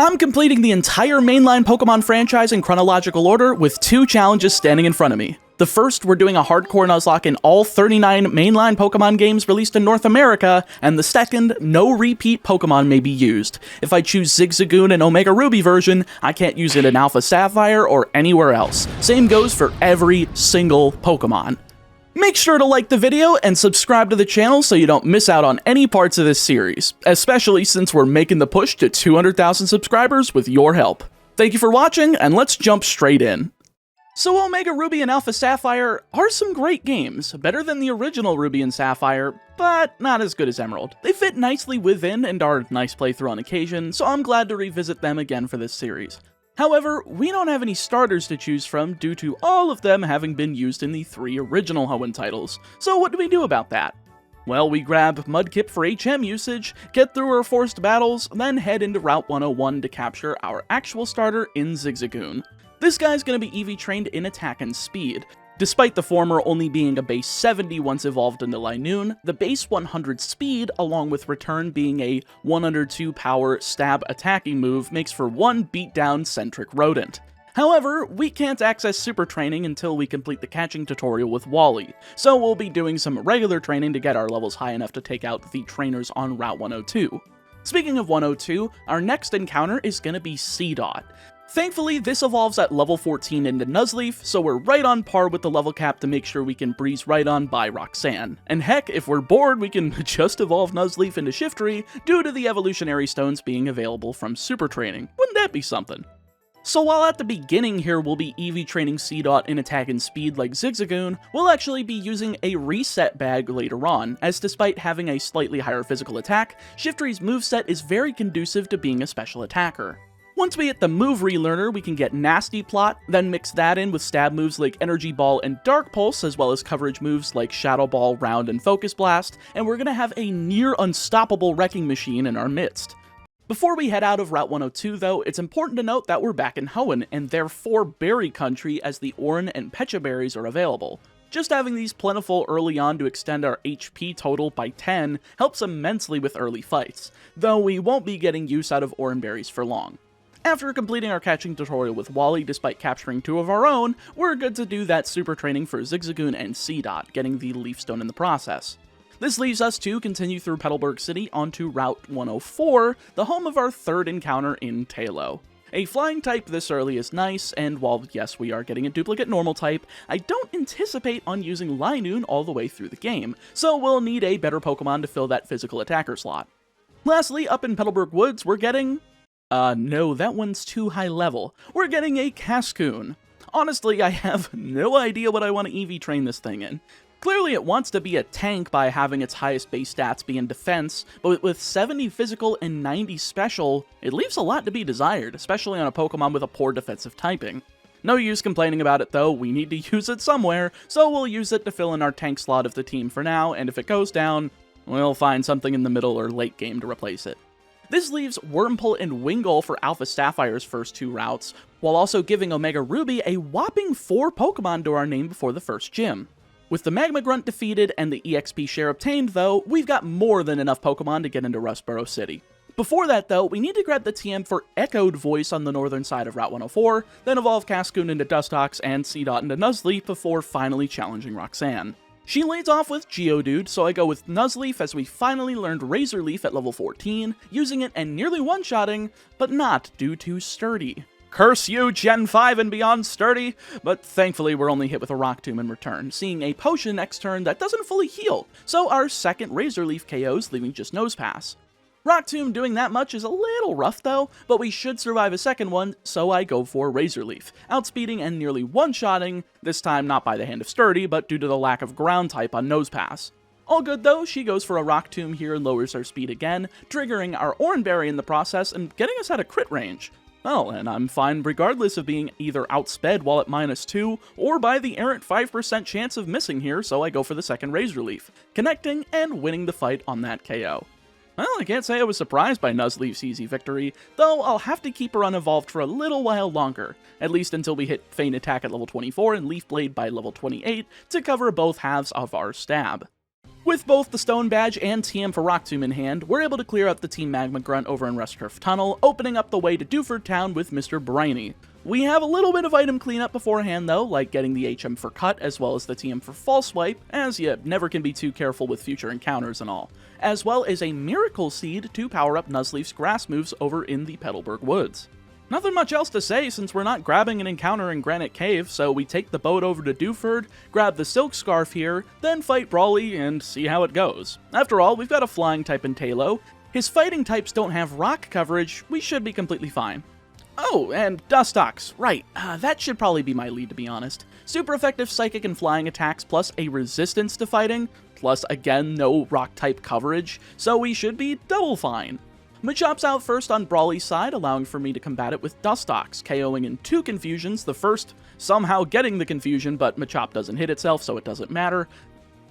I'm completing the entire mainline Pokemon franchise in chronological order with 2 challenges standing in front of me. The first, we're doing a hardcore Nuzlocke in all 39 mainline Pokemon games released in North America, and the second, no repeat Pokemon may be used. If I choose Zigzagoon and Omega Ruby version, I can't use it in Alpha Sapphire or anywhere else. Same goes for every single Pokemon. Make sure to like the video and subscribe to the channel so you don't miss out on any parts of this series, especially since we're making the push to 200,000 subscribers with your help. Thank you for watching, and let's jump straight in. So Omega Ruby and Alpha Sapphire are some great games, better than the original Ruby and Sapphire, but not as good as Emerald. They fit nicely within and are a nice playthrough on occasion, so I'm glad to revisit them again for this series. However, we don't have any starters to choose from due to all of them having been used in the 3 original Hoenn titles. So what do we do about that? Well, we grab Mudkip for HM usage, get through our forced battles, then head into Route 101 to capture our actual starter in Zigzagoon. This guy's gonna be EV trained in attack and speed. Despite the former only being a base 70 once evolved into Linoon, the base 100 speed, along with Return being a 102 power stab attacking move, makes for one beatdown-centric rodent. However, we can't access super training until we complete the catching tutorial with Wally, so we'll be doing some regular training to get our levels high enough to take out the trainers on Route 102. Speaking of 102, our next encounter is gonna be C-Dot. Thankfully, this evolves at level 14 into Nuzleaf, so we're right on par with the level cap to make sure we can breeze right on by Roxanne. And heck, if we're bored, we can just evolve Nuzleaf into Shiftry due to the evolutionary stones being available from super training. Wouldn't that be something? So while at the beginning here we'll be EV training C-Dot in attack and speed like Zigzagoon, we'll actually be using a reset bag later on, as despite having a slightly higher physical attack, Shiftry's moveset is very conducive to being a special attacker. Once we hit the move relearner, we can get Nasty Plot, then mix that in with stab moves like Energy Ball and Dark Pulse, as well as coverage moves like Shadow Ball, Round, and Focus Blast, and we're gonna have a near unstoppable wrecking machine in our midst. Before we head out of Route 102 though, it's important to note that we're back in Hoenn, and therefore berry country as the Oran and Pecha berries are available. Just having these plentiful early on to extend our HP total by 10 helps immensely with early fights, though we won't be getting use out of Oran berries for long. After completing our catching tutorial with Wally despite capturing 2 of our own, we're good to do that super training for Zigzagoon and C-Dot, getting the Leaf Stone in the process. This leaves us to continue through Petalburg City onto Route 104, the home of our 3rd encounter in Talo. A flying type this early is nice, and while yes we are getting a duplicate normal type, I don't anticipate on using Linoon all the way through the game, so we'll need a better Pokemon to fill that physical attacker slot. Lastly, up in Petalburg Woods, we're getting... no, that one's too high level. We're getting a Cascoon. Honestly, I have no idea what I want to EV train this thing in. Clearly it wants to be a tank by having its highest base stats be in defense, but with 70 physical and 90 special, it leaves a lot to be desired, especially on a Pokemon with a poor defensive typing. No use complaining about it though, we need to use it somewhere, so we'll use it to fill in our tank slot of the team for now, and if it goes down, we'll find something in the middle or late game to replace it. This leaves Wurmple and Wingull for Alpha Sapphire's first 2 routes, while also giving Omega Ruby a whopping 4 Pokemon to our name before the first gym. With the Magma Grunt defeated and the EXP share obtained though, we've got more than enough Pokemon to get into Rustboro City. Before that though, we need to grab the TM for Echoed Voice on the northern side of Route 104, then evolve Cascoon into Dustox and C-Dot into Nuzleaf before finally challenging Roxanne. She leads off with Geodude, so I go with Nuzleaf as we finally learned Razor Leaf at level 14, using it and nearly one-shotting, but not due to Sturdy. Curse you, Gen 5 and beyond Sturdy! But thankfully we're only hit with a Rock Tomb in return, seeing a potion next turn that doesn't fully heal, so our second Razor Leaf KOs leaving just Nose Pass. Rock Tomb doing that much is a little rough though, but we should survive a second one, so I go for Razor Leaf, outspeeding and nearly one-shotting, this time not by the hand of Sturdy, but due to the lack of ground type on Nose Pass. All good though, she goes for a Rock Tomb here and lowers our speed again, triggering our Oranberry in the process and getting us out of crit range. Oh, and I'm fine regardless of being either outsped while at -2, or by the errant 5% chance of missing here, so I go for the second Razor Leaf, connecting and winning the fight on that KO. Well, I can't say I was surprised by Nuzleaf's easy victory, though I'll have to keep her unevolved for a little while longer, at least until we hit Feint Attack at level 24 and Leaf Blade by level 28 to cover both halves of our stab. With both the Stone Badge and TM for Rock Tomb in hand, we're able to clear out the Team Magma Grunt over in Rustcurf Tunnel, opening up the way to Dewford Town with Mr. Briny. We have a little bit of item cleanup beforehand though, like getting the HM for Cut as well as the TM for False Swipe, as you never can be too careful with future encounters and all, as well as a Miracle Seed to power up Nuzleaf's grass moves over in the Petalburg Woods. Nothing much else to say since we're not grabbing an encounter in Granite Cave, so we take the boat over to Dewford, grab the Silk Scarf here, then fight Brawly and see how it goes. After all, we've got a flying type in Talo. His fighting types don't have rock coverage, we should be completely fine. Oh, and Dustox, right, that should probably be my lead to be honest. Super effective psychic and flying attacks plus a resistance to fighting, plus again no rock type coverage, so we should be double fine. Machops out first on Brawly's side, allowing for me to combat it with Dustox, KOing in 2 confusions, the first somehow getting the confusion, but Machop doesn't hit itself, so it doesn't matter,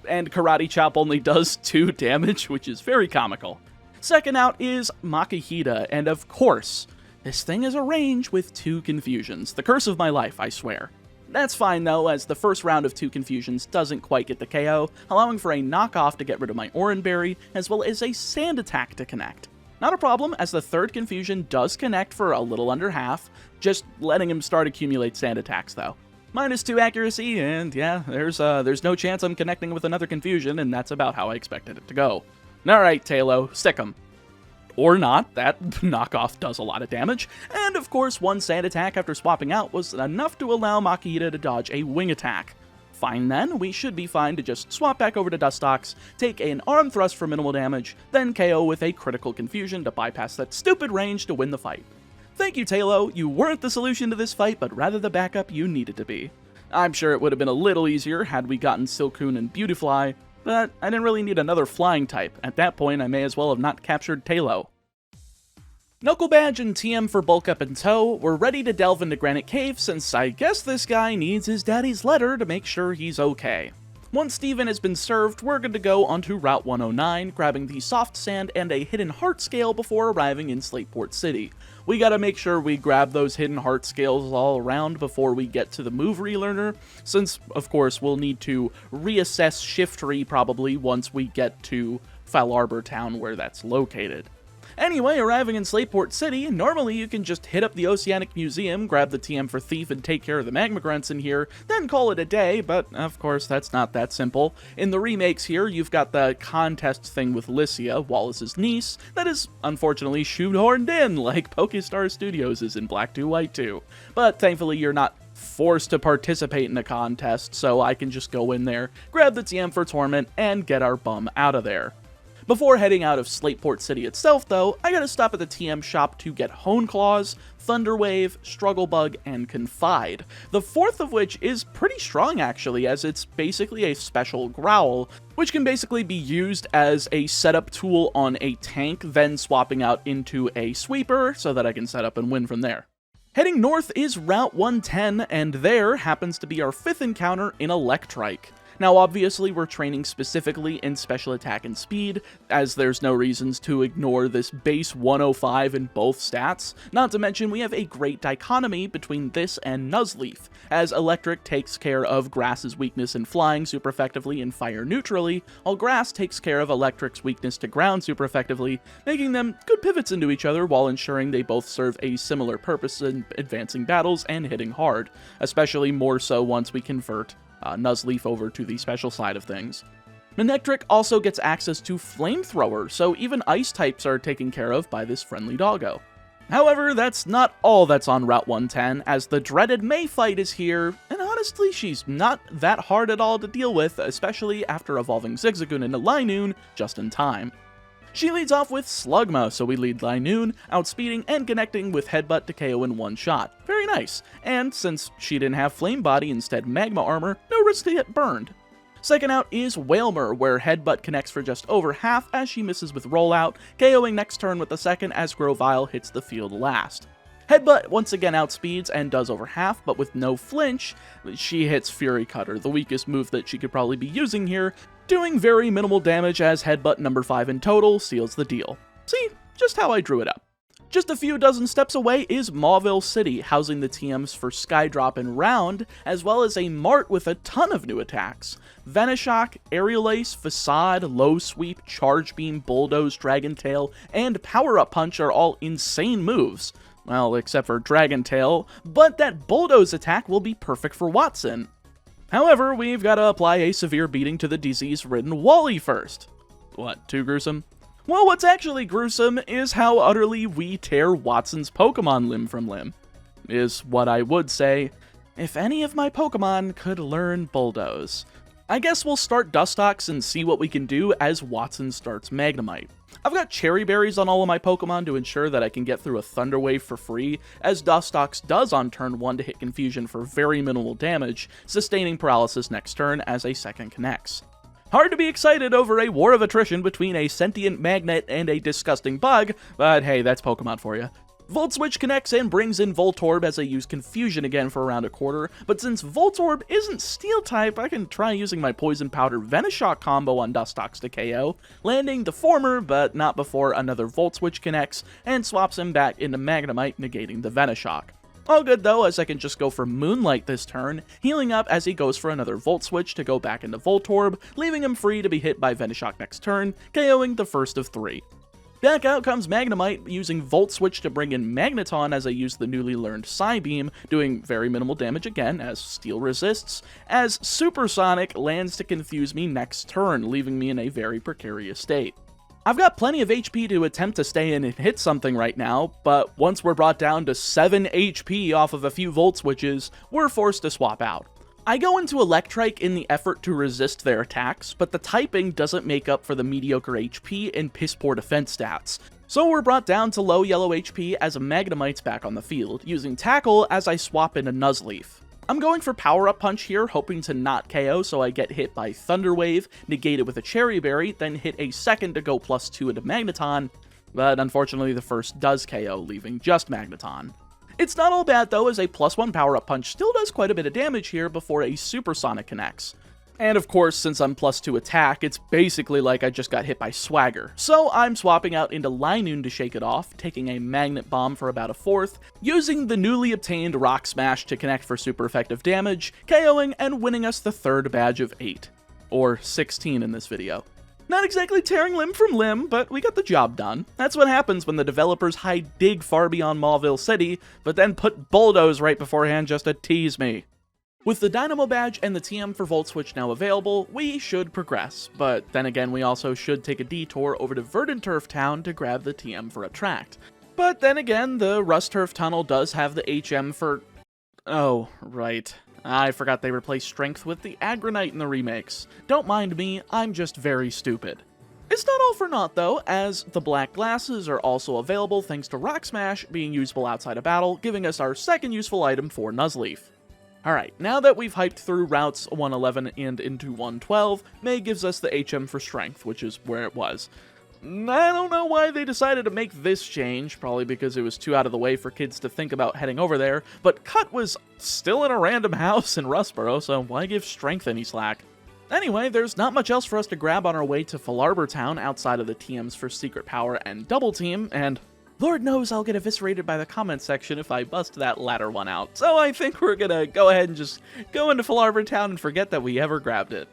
and Karate Chop only does 2 damage, which is very comical. Second out is Makihita, and of course, this thing is a range with 2 confusions, the curse of my life, I swear. That's fine though, as the first round of 2 confusions doesn't quite get the KO, allowing for a knockoff to get rid of my Oranberry, as well as a Sand Attack to connect. Not a problem, as the third confusion does connect for a little under half, just letting him start accumulate sand attacks though. -2 accuracy, and yeah, there's no chance I'm connecting with another confusion, and that's about how I expected it to go. Alright, Talo, stick 'em. Or not, that knockoff does a lot of damage, and of course 1 sand attack after swapping out was enough to allow Makihita to dodge a wing attack. Fine then, we should be fine to just swap back over to Dustox, take an arm thrust for minimal damage, then KO with a critical confusion to bypass that stupid range to win the fight. Thank you, Talo, you weren't the solution to this fight, but rather the backup you needed to be. I'm sure it would have been a little easier had we gotten Silcoon and Beautifly, but I didn't really need another flying type. At that point, I may as well have not captured Talo. Knuckle Badge and TM for bulk up in tow, we're ready to delve into Granite Cave since I guess this guy needs his daddy's letter to make sure he's okay. Once Steven has been served, we're good to go onto Route 109, grabbing the soft sand and a hidden heart scale before arriving in Slateport City. We gotta make sure we grab those hidden heart scales all around before we get to the move relearner, since of course we'll need to reassess Shiftry probably once we get to Fal Arbor Town where that's located. Anyway, arriving in Slateport City, normally you can just hit up the Oceanic Museum, grab the TM for Thief, and take care of the Magma Grunts in here, then call it a day, but of course that's not that simple. In the remakes here, you've got the contest thing with Lycia, Wallace's niece, that is unfortunately shoehorned in, like Pokestar Studios is in Black 2 White 2. But thankfully you're not forced to participate in a contest, so I can just go in there, grab the TM for Torment, and get our bum out of there. Before heading out of Slateport City itself, though, I gotta stop at the TM shop to get Hone Claws, Thunderwave, Struggle Bug, and Confide. The fourth of which is pretty strong actually, as it's basically a special growl, which can basically be used as a setup tool on a tank, then swapping out into a sweeper so that I can set up and win from there. Heading north is Route 110, and there happens to be our 5th encounter in Electrike. Now obviously we're training specifically in special attack and speed, as there's no reasons to ignore this base 105 in both stats, not to mention we have a great dichotomy between this and Nuzleaf, as Electric takes care of Grass's weakness in flying super effectively and fire neutrally, while Grass takes care of Electric's weakness to ground super effectively, making them good pivots into each other while ensuring they both serve a similar purpose in advancing battles and hitting hard, especially more so once we convert Nuzleaf over to the special side of things. Manectric also gets access to Flamethrower, so even ice types are taken care of by this friendly doggo. However, that's not all that's on Route 110, as the dreaded May fight is here, and honestly she's not that hard at all to deal with, especially after evolving Zigzagoon into Linoon just in time. She leads off with Slugma, so we lead Linoon, outspeeding and connecting with Headbutt to KO in one shot. Very nice, and since she didn't have Flame Body, instead Magma Armor, no risk to get burned. Second out is Whalmer, where Headbutt connects for just over half as she misses with Rollout, KOing next turn with the second as Grovyle hits the field last. Headbutt once again outspeeds and does over half, but with no flinch, she hits Fury Cutter, the weakest move that she could probably be using here, doing very minimal damage as Headbutt number 5 in total seals the deal. See, just how I drew it up. Just a few dozen steps away is Mauville City, housing the TMs for Skydrop and Round, as well as a mart with a ton of new attacks. Venoshock, Aerial Ace, Facade, Low Sweep, Charge Beam, Bulldoze, Dragon Tail, and Power Up Punch are all insane moves. Well, except for Dragon Tail, but that Bulldoze attack will be perfect for Wattson. However, we've got to apply a severe beating to the disease-ridden Wally first. What, too gruesome? Well, what's actually gruesome is how utterly we tear Wattson's Pokemon limb from limb. Is what I would say, if any of my Pokemon could learn Bulldoze. I guess we'll start Dustox and see what we can do as Wattson starts Magnemite. I've got Cherry Berries on all of my Pokemon to ensure that I can get through a Thunder Wave for free, as Dustox does on turn 1 to hit Confusion for very minimal damage, sustaining Paralysis next turn as a second connects. Hard to be excited over a war of attrition between a sentient magnet and a disgusting bug, but hey, that's Pokemon for you. Volt Switch connects and brings in Voltorb as I use Confusion again for around a quarter, but since Voltorb isn't Steel-type, I can try using my Poison Powder Venoshock combo on Dustox to KO, landing the former, but not before another Volt Switch connects, and swaps him back into Magnemite, negating the Venoshock. All good though, as I can just go for Moonlight this turn, healing up as he goes for another Volt Switch to go back into Voltorb, leaving him free to be hit by Venoshock next turn, KOing the first of 3. Back out comes Magnemite, using Volt Switch to bring in Magneton as I use the newly learned Psybeam, doing very minimal damage again as Steel resists, as Supersonic lands to confuse me next turn, leaving me in a very precarious state. I've got plenty of HP to attempt to stay in and hit something right now, but once we're brought down to 7 HP off of a few Volt Switches, we're forced to swap out. I go into Electrike in the effort to resist their attacks, but the typing doesn't make up for the mediocre HP and piss-poor defense stats. So we're brought down to low yellow HP as a Magnemite's back on the field, using Tackle as I swap into Nuzleaf. I'm going for Power Up Punch here, hoping to not KO so I get hit by Thunder Wave, negate it with a Cherry Berry, then hit a second to go +2 into Magneton, but unfortunately the first does KO, leaving just Magneton. It's not all bad though, as a +1 Power Up Punch still does quite a bit of damage here before a Supersonic connects. And of course, since I'm +2 attack, it's basically like I just got hit by Swagger. So I'm swapping out into Linoon to shake it off, taking a Magnet Bomb for about a 4th, using the newly obtained Rock Smash to connect for super effective damage, KOing and winning us the 3rd badge of 8. Or 16 in this video. Not exactly tearing limb from limb, but we got the job done. That's what happens when the developers hide dig far beyond Mauville City, but then put Bulldoze right beforehand just to tease me. With the Dynamo Badge and the TM for Volt Switch now available, we should progress, but then again we also should take a detour over to Verdanturf Town to grab the TM for Attract. But then again, the Rustturf Tunnel does have the HM for... oh, right. I forgot they replaced Strength with the Aggronite in the remakes. Don't mind me, I'm just very stupid. It's not all for naught though, as the Black Glasses are also available thanks to Rock Smash being usable outside of battle, giving us our second useful item for Nuzleaf. Alright, now that we've hyped through routes 111 and into 112, May gives us the HM for Strength, which is where it was. I don't know why they decided to make this change, probably because it was too out of the way for kids to think about heading over there, but Cut was still in a random house in Rustboro, so why give Strength any slack? Anyway, there's not much else for us to grab on our way to Fallarbor Town outside of the TMs for Secret Power and Double Team, and Lord knows I'll get eviscerated by the comment section if I bust that latter one out, so I think we're gonna go ahead and just go into Fallarbor Town and forget that we ever grabbed it.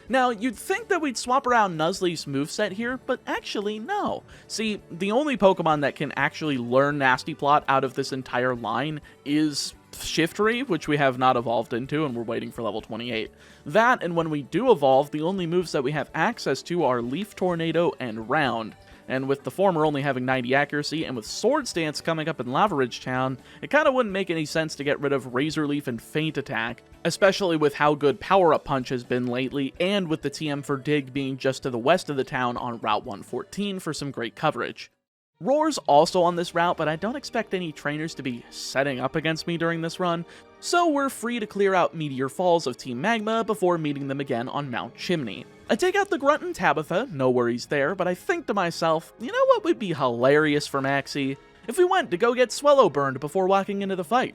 Now, you'd think that we'd swap around Nuzleaf's moveset here, but actually no. See, the only Pokemon that can actually learn Nasty Plot out of this entire line is Shiftry, which we have not evolved into, and we're waiting for level 28. That, and when we do evolve, the only moves that we have access to are Leaf Tornado and Round. And with the former only having 90 accuracy, and with Sword Stance coming up in Lava Ridge Town, it kinda wouldn't make any sense to get rid of Razor Leaf and Feint Attack, especially with how good Power Up Punch has been lately, and with the TM for Dig being just to the west of the town on Route 114 for some great coverage. Roar's also on this route, but I don't expect any trainers to be setting up against me during this run, so we're free to clear out Meteor Falls of Team Magma before meeting them again on Mount Chimney. I take out the Grunt and Tabitha, no worries there, but I think to myself, you know what would be hilarious for Maxie? If we went to go get Swellow burned before walking into the fight.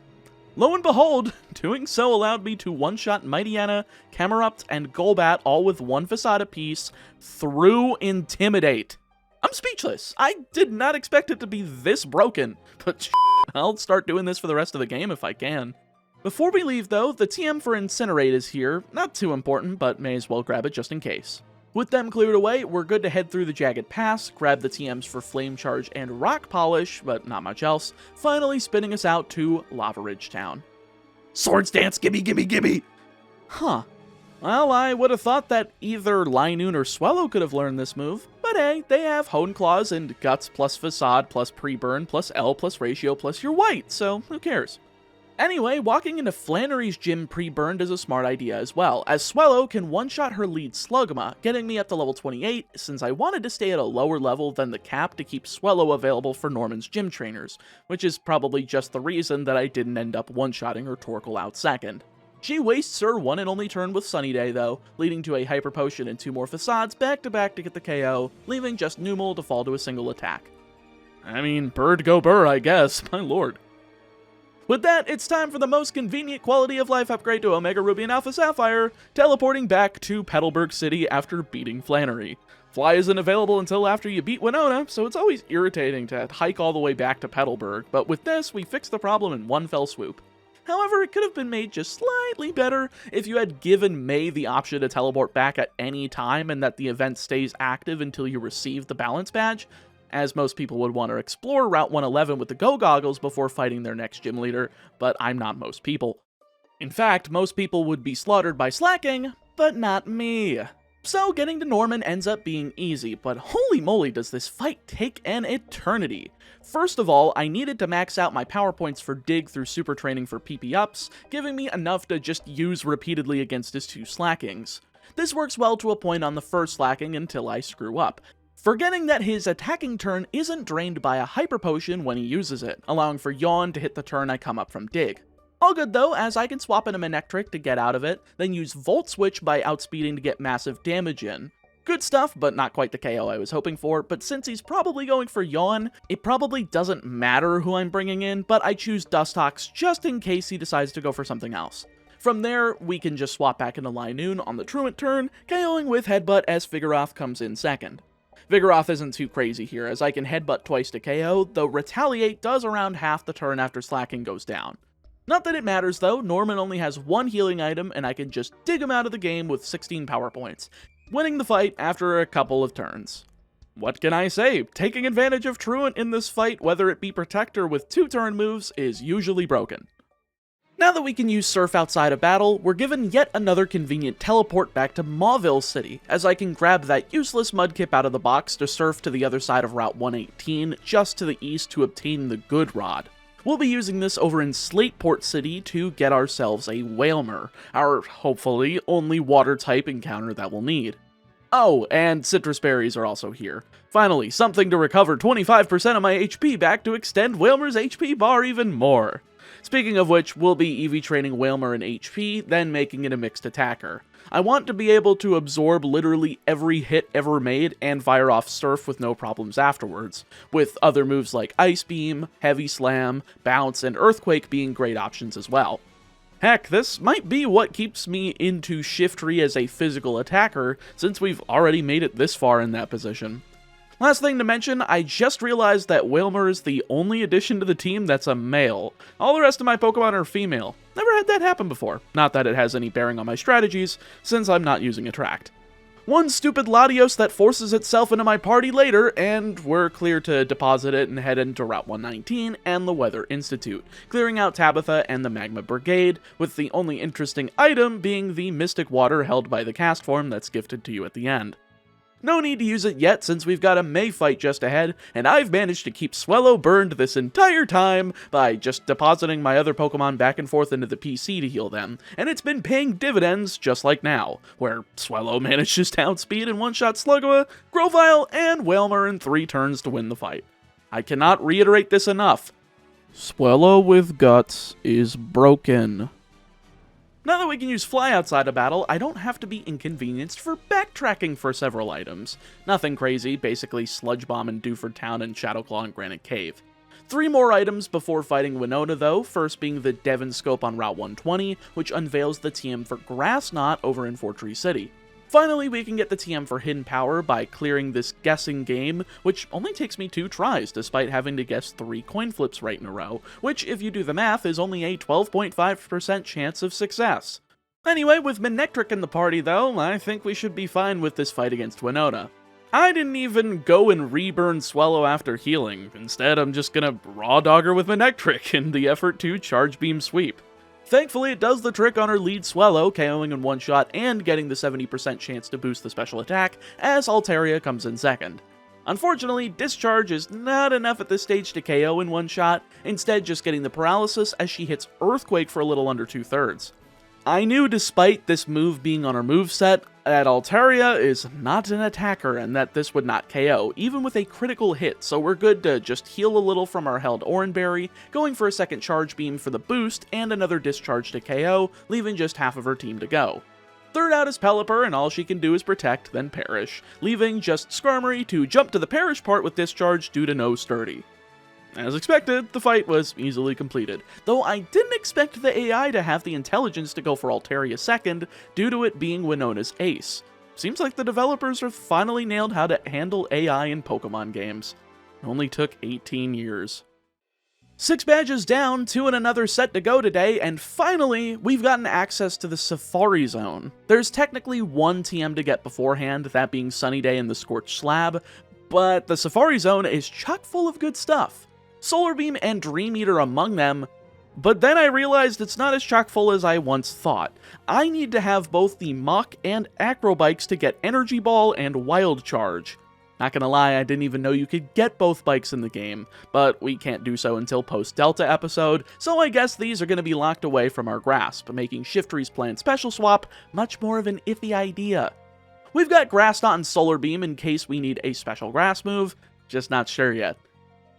Lo and behold, doing so allowed me to one-shot Mightyena, Camerupt, and Golbat all with one Facade apiece through Intimidate. I'm speechless. I did not expect it to be this broken, but I'll start doing this for the rest of the game if I can. Before we leave though, the TM for Incinerate is here. Not too important, but may as well grab it just in case. With them cleared away, we're good to head through the Jagged Pass, grab the TMs for Flame Charge and Rock Polish, but not much else, finally spinning us out to Lava Ridge Town. Swords Dance, gimme, gimme, gimme! Huh. Well, I would have thought that either Linoon or Swellow could have learned this move, but hey, they have Hone Claws and Guts plus Facade plus Pre-Burn plus L plus Ratio plus your White, so who cares? Anyway, walking into Flannery's gym pre-burned is a smart idea as well, as Swellow can one-shot her lead Slugma, getting me up to level 28, since I wanted to stay at a lower level than the cap to keep Swellow available for Norman's gym trainers, which is probably just the reason that I didn't end up one-shotting her Torkoal out second. She wastes her one and only turn with Sunny Day though, leading to a Hyper Potion and 2 more Facades back-to-back to get the KO, leaving just Numel to fall to a single attack. I mean, bird go burr, I guess, my lord. With that, it's time for the most convenient quality of life upgrade to Omega Ruby and Alpha Sapphire, teleporting back to Petalburg City after beating Flannery. Fly isn't available until after you beat Winona, so it's always irritating to hike all the way back to Petalburg, but with this, we fixed the problem in one fell swoop. However, it could have been made just slightly better if you had given May the option to teleport back at any time and that the event stays active until you receive the balance badge, as most people would want to explore Route 111 with the Go Goggles before fighting their next gym leader, but I'm not most people. In fact, most people would be slaughtered by slacking, but not me. So getting to Norman ends up being easy, but holy moly does this fight take an eternity. First of all, I needed to max out my power points for Dig through super training for PP ups, giving me enough to just use repeatedly against his 2 slackings. This works well to a point on the first slacking until I screw up, forgetting that his attacking turn isn't drained by a Hyper Potion when he uses it, allowing for Yawn to hit the turn I come up from Dig. All good though, as I can swap in a Manectric to get out of it, then use Volt Switch by outspeeding to get massive damage in. Good stuff, but not quite the KO I was hoping for, but since he's probably going for Yawn, it probably doesn't matter who I'm bringing in, but I choose Dustox just in case he decides to go for something else. From there, we can just swap back into Linoon on the Truant turn, KOing with Headbutt as Vigoroth comes in second. Vigoroth isn't too crazy here, as I can Headbutt twice to KO, though Retaliate does around half the turn after slacking goes down. Not that it matters though, Norman only has 1 healing item and I can just dig him out of the game with 16 power points, winning the fight after a couple of turns. What can I say? Taking advantage of Truant in this fight, whether it be Protector with 2 turn moves, is usually broken. Now that we can use Surf outside of battle, we're given yet another convenient teleport back to Mauville City, as I can grab that useless Mudkip out of the box to surf to the other side of Route 118, just to the east to obtain the Good Rod. We'll be using this over in Slateport City to get ourselves a Wailmer, our hopefully only water-type encounter that we'll need. Oh, and Citrus Berries are also here. Finally, something to recover 25% of my HP back to extend Wailmer's HP bar even more. Speaking of which, we'll be EV training Wailmer in HP, then making it a mixed attacker. I want to be able to absorb literally every hit ever made and fire off Surf with no problems afterwards, with other moves like Ice Beam, Heavy Slam, Bounce, and Earthquake being great options as well. Heck, this might be what keeps me into Shiftry as a physical attacker, since we've already made it this far in that position. Last thing to mention, I just realized that Wailmer is the only addition to the team that's a male. All the rest of my Pokemon are female. Never had that happen before. Not that it has any bearing on my strategies, since I'm not using Attract. One stupid Latios that forces itself into my party later, and we're clear to deposit it and head into Route 119 and the Weather Institute, clearing out Tabitha and the Magma Brigade, with the only interesting item being the Mystic Water held by the cast form that's gifted to you at the end. No need to use it yet since we've got a May fight just ahead, and I've managed to keep Swellow burned this entire time by just depositing my other Pokemon back and forth into the PC to heal them, and it's been paying dividends just like now, where Swellow manages to outspeed and one-shot Slugma, Grovyle, and Wailmer in 3 turns to win the fight. I cannot reiterate this enough. Swellow with Guts is broken. Now that we can use Fly outside of battle, I don't have to be inconvenienced for backtracking for several items. Nothing crazy, basically Sludge Bomb in Dewford Town and Shadowclaw in Granite Cave. 3 more items before fighting Winona though, first being the Devon Scope on Route 120, which unveils the TM for Grass Knot over in Fortree City. Finally, we can get the TM for Hidden Power by clearing this guessing game, which only takes me 2 tries, despite having to guess 3 coin flips right in a row, which, if you do the math, is only a 12.5% chance of success. Anyway, with Manectric in the party though, I think we should be fine with this fight against Winona. I didn't even go and reburn Swallow after healing. Instead, I'm just gonna Raw Dog her with Manectric in the effort to Charge Beam Sweep. Thankfully, it does the trick on her lead Swallow, KOing in one shot and getting the 70% chance to boost the special attack, as Altaria comes in second. Unfortunately, Discharge is not enough at this stage to KO in one shot, instead just getting the paralysis as she hits Earthquake for a little under 2/3. I knew despite this move being on her moveset, that Altaria is not an attacker and that this would not KO, even with a critical hit, so we're good to just heal a little from our held Oranberry, going for a second Charge Beam for the boost and another Discharge to KO, leaving just half of her team to go. Third out is Pelipper, and all she can do is protect, then perish, leaving just Skarmory to jump to the perish part with Discharge due to no Sturdy. As expected, the fight was easily completed, though I didn't expect the AI to have the intelligence to go for Altaria second, due to it being Winona's ace. Seems like the developers have finally nailed how to handle AI in Pokemon games. It only took 18 years. 6 badges down, 2 and another set to go today, and finally, we've gotten access to the Safari Zone. There's technically 1 TM to get beforehand, that being Sunny Day and the Scorched Slab, but the Safari Zone is chock full of good stuff. Solar Beam and Dream Eater among them, but then I realized it's not as chock full as I once thought. I need to have both the Mach and Acro bikes to get Energy Ball and Wild Charge. Not gonna lie, I didn't even know you could get both bikes in the game, but we can't do so until post-Delta episode, so I guess these are gonna be locked away from our grasp, making Shiftry's planned special swap much more of an iffy idea. We've got Grass Knot and Solar Beam in case we need a special grass move, just not sure yet.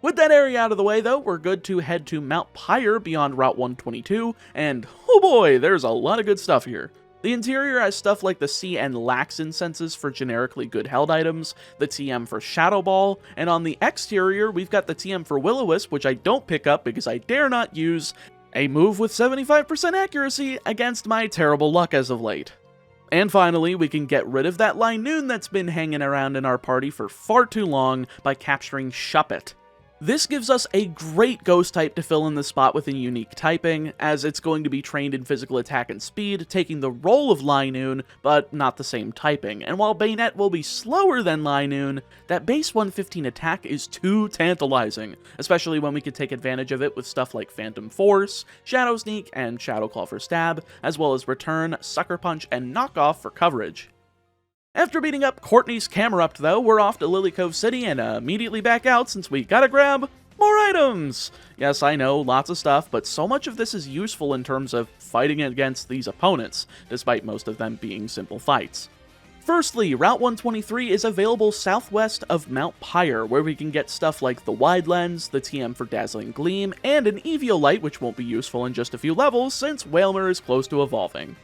With that area out of the way though, we're good to head to Mount Pyre beyond Route 122, and oh boy, there's a lot of good stuff here. The interior has stuff like the Sea and Lax incenses for generically good held items, the TM for Shadow Ball, and on the exterior we've got the TM for Will-O-Wisp, which I don't pick up because I dare not use a move with 75% accuracy against my terrible luck as of late. And finally, we can get rid of that Linoon that's been hanging around in our party for far too long by capturing Shuppet. This gives us a great ghost type to fill in the spot with a unique typing, as it's going to be trained in physical attack and speed, taking the role of Linoon, but not the same typing. And while Bayonet will be slower than Linoon, that base 115 attack is too tantalizing, especially when we can take advantage of it with stuff like Phantom Force, Shadow Sneak, and Shadow Claw for stab, as well as Return, Sucker Punch, and Knockoff for coverage. After beating up Courtney's Camerupt though, we're off to Lily Cove City and immediately back out since we gotta grab more items! Yes, I know, lots of stuff, but so much of this is useful in terms of fighting against these opponents, despite most of them being simple fights. Firstly, Route 123 is available southwest of Mount Pyre, where we can get stuff like the Wide Lens, the TM for Dazzling Gleam, and an Eviolite, which won't be useful in just a few levels since Wailmer is close to evolving.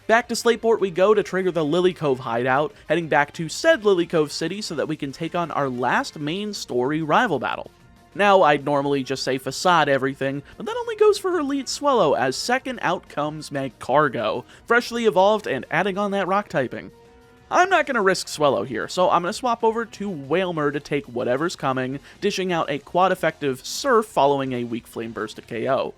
Back to Slateport we go to trigger the Lily Cove hideout, heading back to said Lily Cove City so that we can take on our last main story rival battle. Now, I'd normally just say Facade everything, but that only goes for her lead Swallow, as second out comes Magcargo, freshly evolved and adding on that rock typing. I'm not going to risk Swallow here, so I'm going to swap over to Wailmer to take whatever's coming, dishing out a quad-effective Surf following a weak Flame Burst to KO.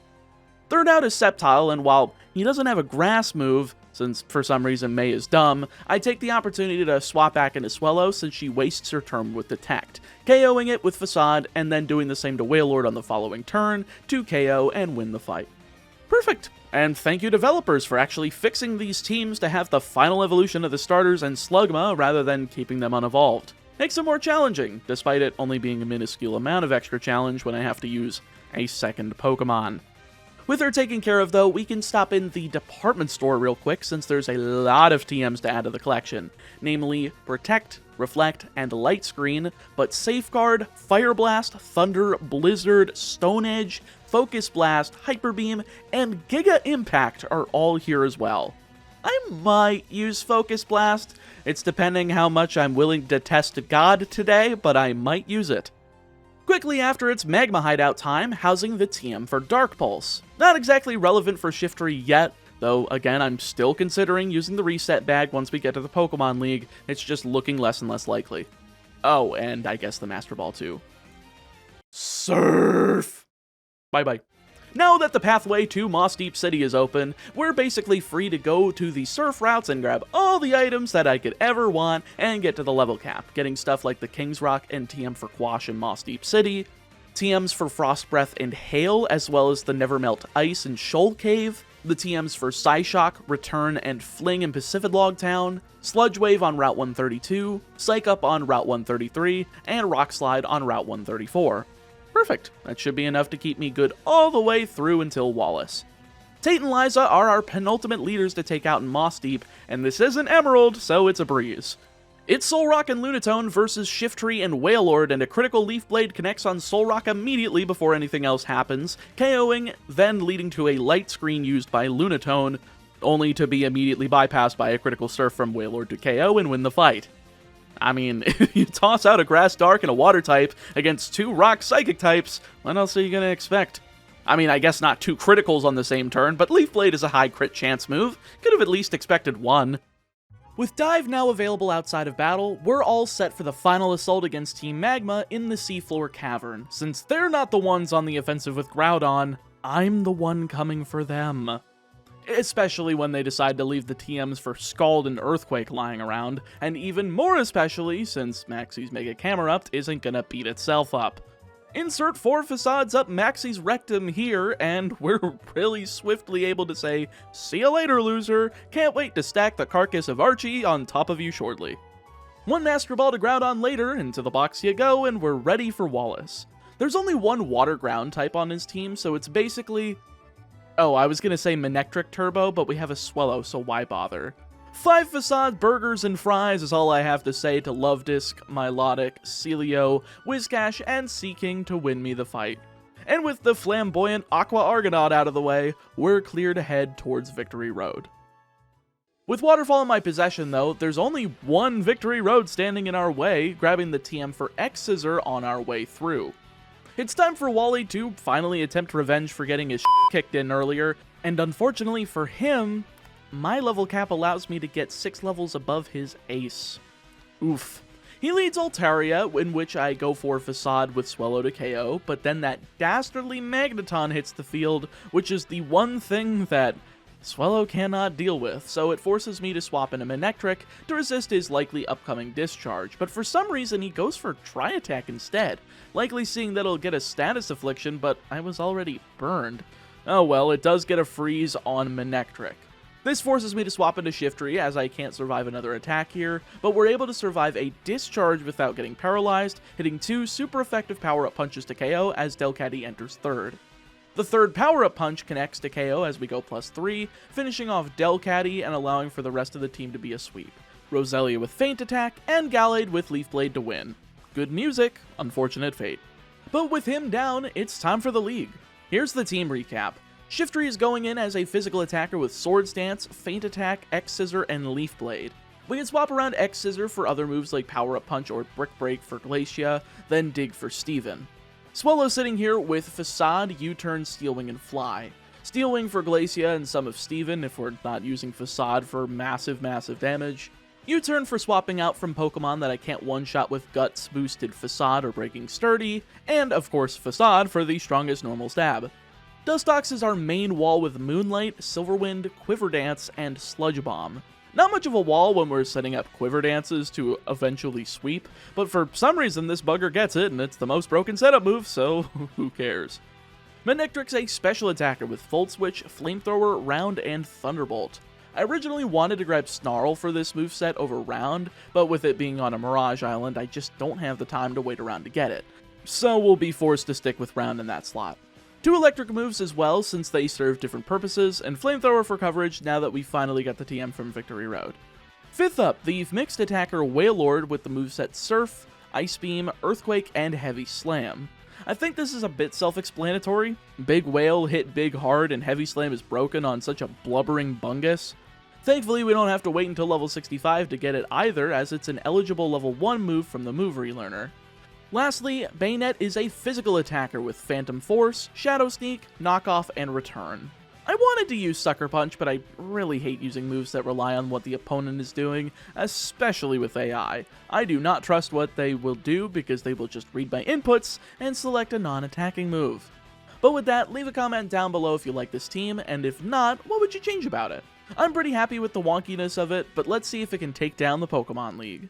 Third out is Sceptile, and while he doesn't have a grass move, since for some reason May is dumb, I take the opportunity to swap back into Swallow since she wastes her turn with Detect, KOing it with Facade, and then doing the same to Wailord on the following turn to KO and win the fight. Perfect! And thank you developers for actually fixing these teams to have the final evolution of the starters and Slugma rather than keeping them unevolved. Makes them more challenging, despite it only being a minuscule amount of extra challenge when I have to use a second Pokemon. With her taken care of though, we can stop in the department store real quick since there's a lot of TMs to add to the collection, namely Protect, Reflect, and Light Screen, but Safeguard, Fire Blast, Thunder, Blizzard, Stone Edge, Focus Blast, Hyper Beam, and Giga Impact are all here as well. I might use Focus Blast, it's depending how much I'm willing to test God today, but I might use it. Quickly after, it's Magma hideout time, housing the TM for Dark Pulse. Not exactly relevant for Shiftry yet, Though, again, I'm still considering using the reset bag once we get to the Pokemon League, it's just looking less and less likely. Oh, and I guess the Master Ball too. Surf! Bye-bye. Now that the pathway to Moss Deep City is open, we're basically free to go to the surf routes and grab all the items that I could ever want and get to the level cap, getting stuff like the King's Rock and TM for Quash in Moss Deep City, TMs for Frost Breath and Hail, as well as the Nevermelt Ice and Shoal Cave, the TMs for Psyshock, Return, and Fling in Pacific Town, Sludge Wave on Route 132, Psych Up on Route 133, and Rock Slide on Route 134. Perfect. That should be enough to keep me good all the way through until Wallace. Tate and Liza are our penultimate leaders to take out in Moss Deep, and this isn't Emerald, so it's a breeze. It's Solrock and Lunatone versus Shiftry and Wailord, and a critical Leaf Blade connects on Solrock immediately before anything else happens, KOing, then leading to a light screen used by Lunatone, only to be immediately bypassed by a critical Surf from Wailord to KO and win the fight. I mean, if you toss out a Grass Dark and a Water type against 2 Rock Psychic types, what else are you gonna expect? I mean, I guess not 2 criticals on the same turn, but Leaf Blade is a high crit chance move. Could have at least expected 1. With Dive now available outside of battle, we're all set for the final assault against Team Magma in the Seafloor Cavern. Since they're not the ones on the offensive with Groudon, I'm the one coming for them. Especially when they decide to leave the TMs for Scald and Earthquake lying around, and even more especially since Maxie's Mega Camerupt isn't gonna beat itself up. Insert 4 facades up Maxie's rectum here, and we're really swiftly able to say, "See you later, loser. Can't wait to stack the carcass of Archie on top of you shortly." 1 Master Ball to Groudon later, into the box you go, and we're ready for Wallace. There's only 1 Water Ground type on his team, so it's basically... Oh, I was gonna say Manectric Turbo, but we have a Swellow, so why bother? 5 Facade Burgers and Fries is all I have to say to Lovedisk, Milotic, Celio, Whiscash, and Seaking to win me the fight. And with the flamboyant Aqua Argonaut out of the way, we're clear to head towards Victory Road. With Waterfall in my possession though, there's only 1 Victory Road standing in our way, grabbing the TM for X-Scissor on our way through. It's time for Wally to finally attempt revenge for getting his kicked in earlier, and unfortunately for him, my level cap allows me to get 6 levels above his ace. Oof. He leads Altaria, in which I go for Facade with Swellow to KO, but then that dastardly Magneton hits the field, which is the one thing that Swellow cannot deal with, so it forces me to swap in a Manectric to resist his likely upcoming discharge, but for some reason he goes for Tri-Attack instead, likely seeing that it'll get a status affliction, but I was already burned. Oh well, it does get a freeze on Manectric. This forces me to swap into Shiftry, as I can't survive another attack here, but we're able to survive a discharge without getting paralyzed, hitting 2 super effective power-up punches to KO as Delcatty enters 3rd. The 3rd power-up punch connects to KO as we go +3, finishing off Delcatty and allowing for the rest of the team to be a sweep. Roselia with Feint Attack, and Gallade with Leaf Blade to win. Good music, unfortunate fate. But with him down, it's time for the league. Here's the team recap. Shiftry is going in as a physical attacker with Swords Dance, Feint Attack, X-Scissor, and Leaf Blade. We can swap around X-Scissor for other moves like Power Up Punch or Brick Break for Glacia, then Dig for Steven. Swellow sitting here with Facade, U-Turn, Steel Wing, and Fly. Steel Wing for Glacia and some of Steven if we're not using Facade for massive damage. U-Turn for swapping out from Pokemon that I can't one-shot with Guts, Boosted Facade, or Breaking Sturdy, and of course Facade for the strongest normal stab. Dustox is our main wall with Moonlight, Silverwind, Quiver Dance, and Sludge Bomb. Not much of a wall when we're setting up Quiver Dances to eventually sweep, but for some reason this bugger gets it and it's the most broken setup move, so who cares. Manectric's a special attacker with Volt Switch, Flamethrower, Round, and Thunderbolt. I originally wanted to grab Snarl for this moveset over Round, but with it being on a Mirage Island, I just don't have the time to wait around to get it. So we'll be forced to stick with Round in that slot. 2 electric moves as well, since they serve different purposes, and Flamethrower for coverage now that we finally got the TM from Victory Road. 5th up, the mixed attacker Wailord with the moveset Surf, Ice Beam, Earthquake, and Heavy Slam. I think this is a bit self-explanatory. Big Whale hit big hard and Heavy Slam is broken on such a blubbering bungus. Thankfully, we don't have to wait until level 65 to get it either, as it's an eligible level 1 move from the move relearner. Lastly, Bayonet is a physical attacker with Phantom Force, Shadow Sneak, Knockoff, and Return. I wanted to use Sucker Punch, but I really hate using moves that rely on what the opponent is doing, especially with AI. I do not trust what they will do because they will just read my inputs and select a non-attacking move. But with that, leave a comment down below if you like this team, and if not, what would you change about it? I'm pretty happy with the wonkiness of it, but let's see if it can take down the Pokemon League.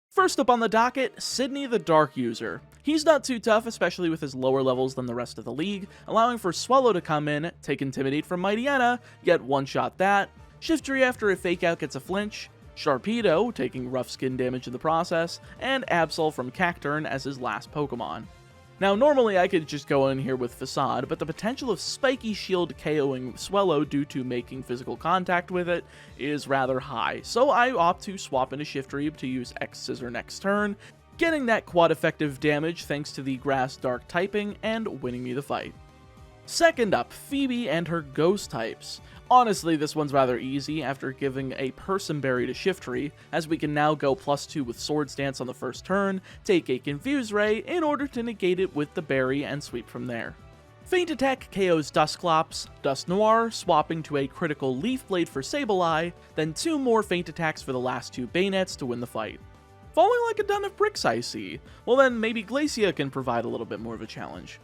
First up on the docket, Sydney the Dark User. He's not too tough, especially with his lower levels than the rest of the league, allowing for Swellow to come in, take Intimidate from Mightyena, yet one-shot that, Shiftry after a Fake Out gets a flinch, Sharpedo, taking rough skin damage in the process, and Absol from Cacturne as his last Pokemon. Now, normally I could just go in here with Facade, but the potential of Spiky Shield KOing Swellow due to making physical contact with it is rather high, so I opt to swap into Shiftry to use X-Scissor next turn, getting that quad effective damage thanks to the Grass Dark typing and winning me the fight. Second up, Phoebe and her Ghost types. Honestly, this one's rather easy after giving a Person Berry to Shiftry, as we can now go +2 with Swords Dance on the first turn, take a Confuse Ray in order to negate it with the berry and sweep from there. Feint Attack KOs Dusclops, Dusknoir, swapping to a critical Leaf Blade for Sableye, then 2 more Feint Attacks for the last 2 Bayonets to win the fight. Falling like a ton of bricks, I see. Well then, maybe Glacia can provide a little bit more of a challenge.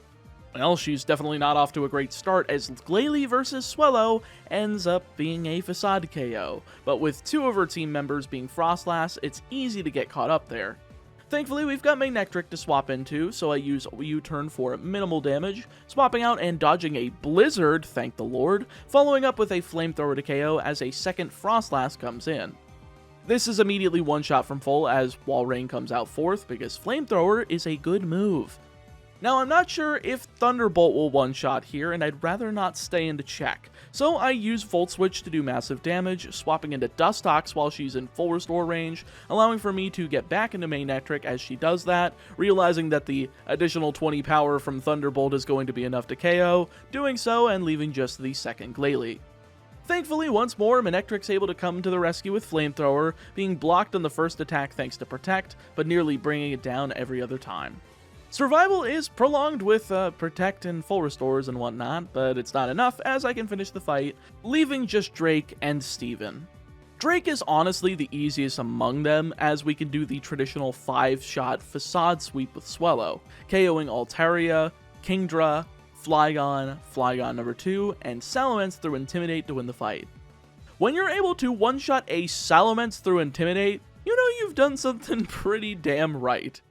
Well, she's definitely not off to a great start, as Glalie vs. Swellow ends up being a Facade KO, but with 2 of her team members being Frostlass, it's easy to get caught up there. Thankfully, we've got Manectric to swap into, so I use U-turn for minimal damage, swapping out and dodging a Blizzard, thank the Lord, following up with a Flamethrower to KO as a second Frostlass comes in. This is immediately one-shot from full as Walrein comes out 4th, because Flamethrower is a good move. Now, I'm not sure if Thunderbolt will one-shot here, and I'd rather not stay in to check, so I use Volt Switch to do massive damage, swapping into Dustox while she's in full restore range, allowing for me to get back into Manectric as she does that, realizing that the additional 20 power from Thunderbolt is going to be enough to KO, doing so and leaving just the second Glalie. Thankfully, once more, Manectric's able to come to the rescue with Flamethrower, being blocked on the first attack thanks to Protect, but nearly bringing it down every other time. Survival is prolonged with Protect and full restores and whatnot, but it's not enough as I can finish the fight, leaving just Drake and Steven. Drake is honestly the easiest among them, as we can do the traditional 5-shot Facade sweep with Swellow, KOing Altaria, Kingdra, Flygon, Flygon number 2, and Salamence through Intimidate to win the fight. When you're able to one-shot a Salamence through Intimidate, you know you've done something pretty damn right.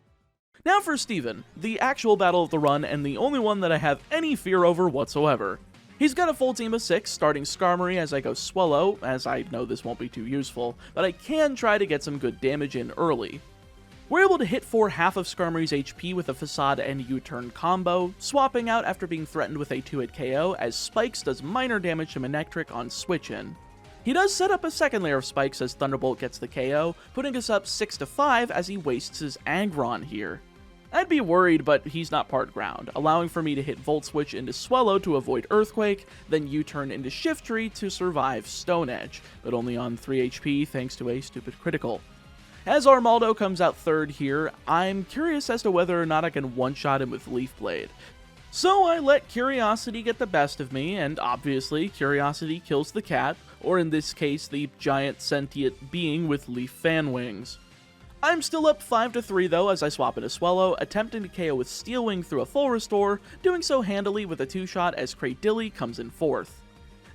Now for Steven, the actual battle of the run and the only one that I have any fear over whatsoever. He's got a full team of 6, starting Skarmory as I go Swellow, as I know this won't be too useful, but I can try to get some good damage in early. We're able to hit for half of Skarmory's HP with a Facade and U-turn combo, swapping out after being threatened with a 2-hit KO as Spikes does minor damage to Manectric on switch-in. He does set up a second layer of Spikes as Thunderbolt gets the KO, putting us up 6-5 as he wastes his Aggron here. I'd be worried, but he's not part ground, allowing for me to hit Volt Switch into Swellow to avoid Earthquake, then U-turn into Shiftry to survive Stone Edge, but only on 3 HP thanks to a stupid critical. As Armaldo comes out 3rd here, I'm curious as to whether or not I can one-shot him with Leaf Blade. So I let Curiosity get the best of me, and obviously Curiosity kills the cat, or in this case the giant sentient being with leaf fan wings. I'm still up 5-3 though as I swap into Swellow, attempting to KO with Steel Wing through a full restore, doing so handily with a 2-shot as Cradilly comes in 4th.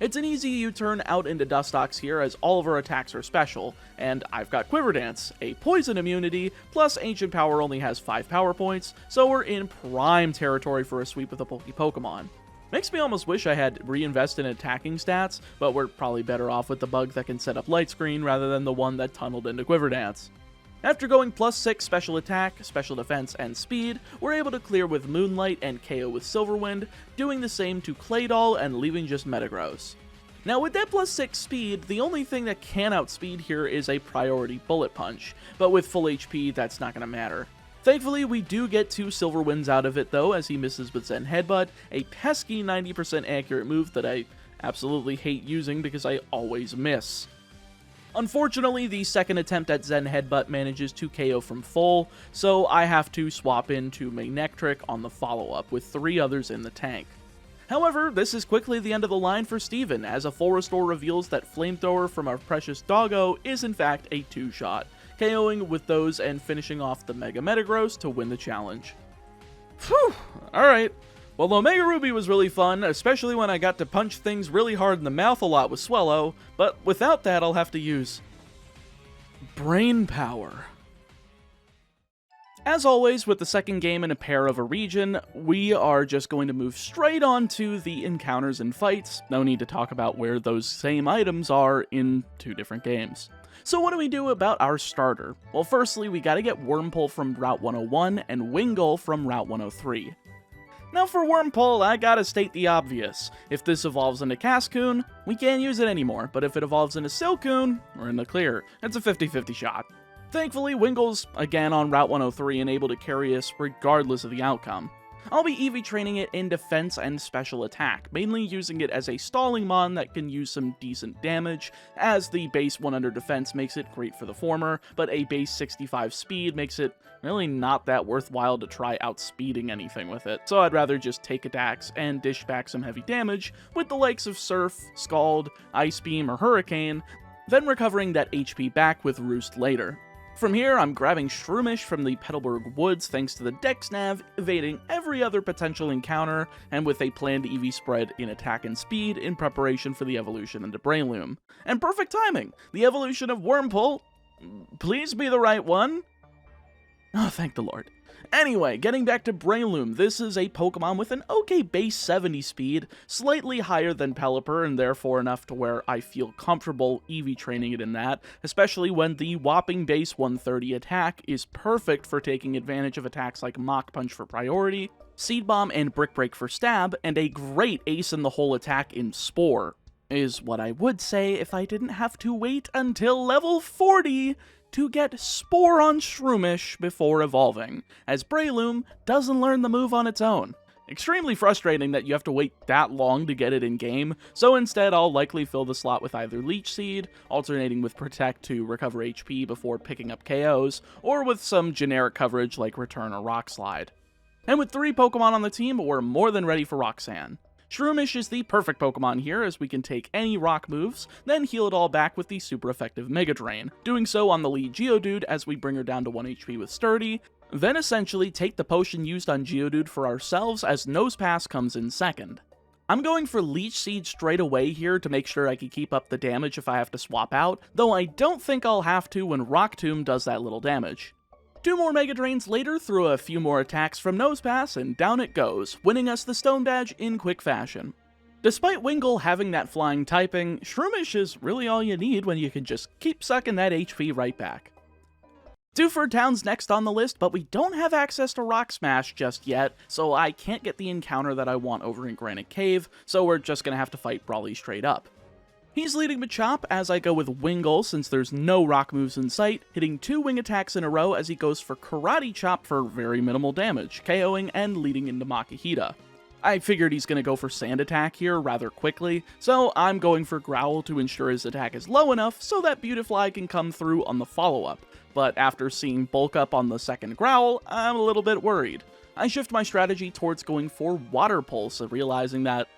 It's an easy U-turn out into Dustox here as all of her attacks are special, and I've got Quiver Dance, a poison immunity, plus Ancient Power only has 5 power points, so we're in prime territory for a sweep with a Pokemon. Makes me almost wish I had reinvested in attacking stats, but we're probably better off with the bug that can set up Light Screen rather than the one that tunneled into Quiver Dance. After going +6 special attack, special defense, and speed, we're able to clear with Moonlight and KO with Silverwind, doing the same to Claydol and leaving just Metagross. Now with that +6 speed, the only thing that can outspeed here is a priority Bullet Punch, but with full HP that's not going to matter. Thankfully, we do get 2 Silver Winds out of it though, as he misses with Zen Headbutt, a pesky 90% accurate move that I absolutely hate using because I always miss. Unfortunately, the second attempt at Zen Headbutt manages to KO from full, so I have to swap into Manectric on the follow-up with 3 others in the tank. However, this is quickly the end of the line for Steven, as a full restore reveals that Flamethrower from our precious doggo is in fact a 2-shot, KOing with those and finishing off the Mega Metagross to win the challenge. Phew, alright. Well, Omega Ruby was really fun, especially when I got to punch things really hard in the mouth a lot with Swellow, but without that I'll have to use brain power. As always, with the second game in a pair of a region, we are just going to move straight on to the encounters and fights. No need to talk about where those same items are in 2 different games. So what do we do about our starter? Well, firstly, we gotta get Wurmple from Route 101 and Wingull from Route 103. Now for Wurmple, I gotta state the obvious. If this evolves into Cascoon, we can't use it anymore, but if it evolves into Silcoon, we're in the clear. It's a 50-50 shot. Thankfully, Wingull's again on Route 103 and able to carry us regardless of the outcome. I'll be EV training it in defense and special attack, mainly using it as a stalling mon that can use some decent damage, as the base 100 defense makes it great for the former, but a base 65 speed makes it really not that worthwhile to try outspeeding anything with it, so I'd rather just take attacks and dish back some heavy damage with the likes of Surf, Scald, Ice Beam, or Hurricane, then recovering that HP back with Roost later. From here, I'm grabbing Shroomish from the Petalburg Woods thanks to the Dex Nav, evading every other potential encounter, and with a planned EV spread in attack and speed in preparation for the evolution into Breloom. And perfect timing! The evolution of Wurmple, please be the right one. Oh, thank the Lord. Anyway, getting back to Breloom, this is a Pokemon with an okay base 70 speed, slightly higher than Pelipper, and therefore enough to where I feel comfortable EV training it in that, especially when the whopping base 130 attack is perfect for taking advantage of attacks like Mach Punch for priority, Seed Bomb and Brick Break for stab, and a great ace in the hole attack in Spore, is what I would say if I didn't have to wait until level 40 to get Spore on Shroomish before evolving, as Breloom doesn't learn the move on its own. Extremely frustrating that you have to wait that long to get it in-game, so instead I'll likely fill the slot with either Leech Seed, alternating with Protect to recover HP before picking up KOs, or with some generic coverage like Return or Rock Slide. And with 3 Pokemon on the team, we're more than ready for Roxanne. Shroomish is the perfect Pokemon here, as we can take any rock moves, then heal it all back with the super effective Mega Drain, doing so on the lead Geodude as we bring her down to 1 HP with Sturdy, then essentially take the potion used on Geodude for ourselves as Nosepass comes in second. I'm going for Leech Seed straight away here to make sure I can keep up the damage if I have to swap out, though I don't think I'll have to when Rock Tomb does that little damage. 2 more Mega Drains later through a few more attacks from Nosepass, and down it goes, winning us the Stone Badge in quick fashion. Despite Wingull having that flying typing, Shroomish is really all you need when you can just keep sucking that HP right back. Dewford Town's next on the list, but we don't have access to Rock Smash just yet, so I can't get the encounter that I want over in Granite Cave, so we're just gonna have to fight Brawly straight up. He's leading Machop as I go with Wingull since there's no rock moves in sight, hitting 2 wing attacks in a row as he goes for Karate Chop for very minimal damage, KOing and leading into Makihita. I figured he's going to go for Sand Attack here rather quickly, so I'm going for Growl to ensure his attack is low enough so that Beautifly can come through on the follow-up, but after seeing Bulk Up on the second Growl, I'm a little bit worried. I shift my strategy towards going for Water Pulse, realizing that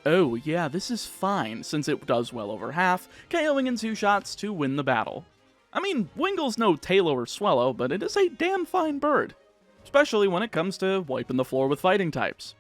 oh yeah, this is fine, since it does well over half, KOing in 2 shots to win the battle. I mean, Wingull's no Tailo or Swellow, but it is a damn fine bird, especially when it comes to wiping the floor with fighting types.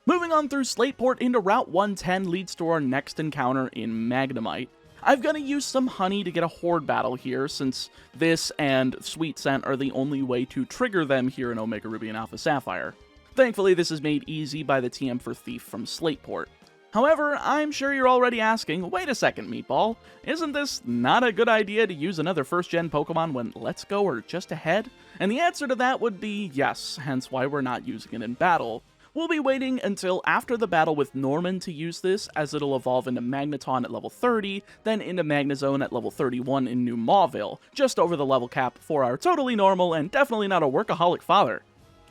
Moving on through Slateport into Route 110 leads to our next encounter in Magnemite. I've got to use some honey to get a Horde battle here, since this and Sweet Scent are the only way to trigger them here in Omega Ruby and Alpha Sapphire. Thankfully, this is made easy by the TM for Thief from Slateport. However, I'm sure you're already asking, wait a second, Meatball, isn't this not a good idea to use another first-gen Pokemon when Let's Go are just ahead? And the answer to that would be yes, hence why we're not using it in battle. We'll be waiting until after the battle with Norman to use this, as it'll evolve into Magneton at level 30, then into Magnezone at level 31 in New Mauville, just over the level cap for our totally normal and definitely not a workaholic father.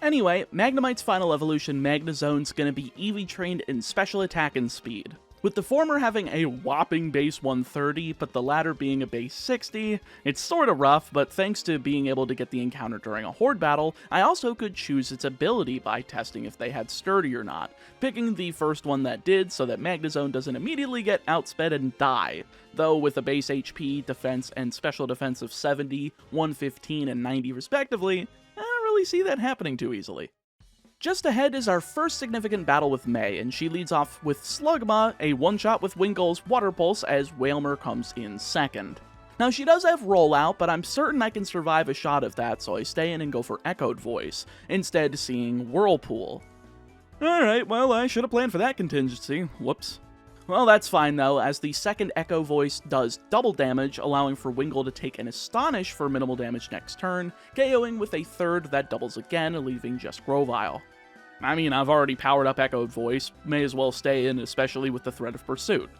Anyway, Magnemite's final evolution, Magnezone's gonna be EV trained in special attack and speed. With the former having a whopping base 130, but the latter being a base 60, it's sorta rough, but thanks to being able to get the encounter during a horde battle, I also could choose its ability by testing if they had sturdy or not, picking the first one that did so that Magnezone doesn't immediately get outsped and die, though with a base HP, defense, and special defense of 70, 115, and 90 respectively, I don't really see that happening too easily. Just ahead is our first significant battle with May, and she leads off with Slugma, a one-shot with Wingull's Water Pulse as Wailmer comes in second. Now she does have Rollout, but I'm certain I can survive a shot of that, so I stay in and go for Echoed Voice, instead seeing Whirlpool. Alright, well I should have planned for that contingency, whoops. Well, that's fine though, as the second Echo Voice does double damage, allowing for Wingull to take an Astonish for minimal damage next turn, KOing with a third that doubles again, leaving just Grovyle. I mean, I've already powered up Echoed Voice, may as well stay in, especially with the threat of Pursuit.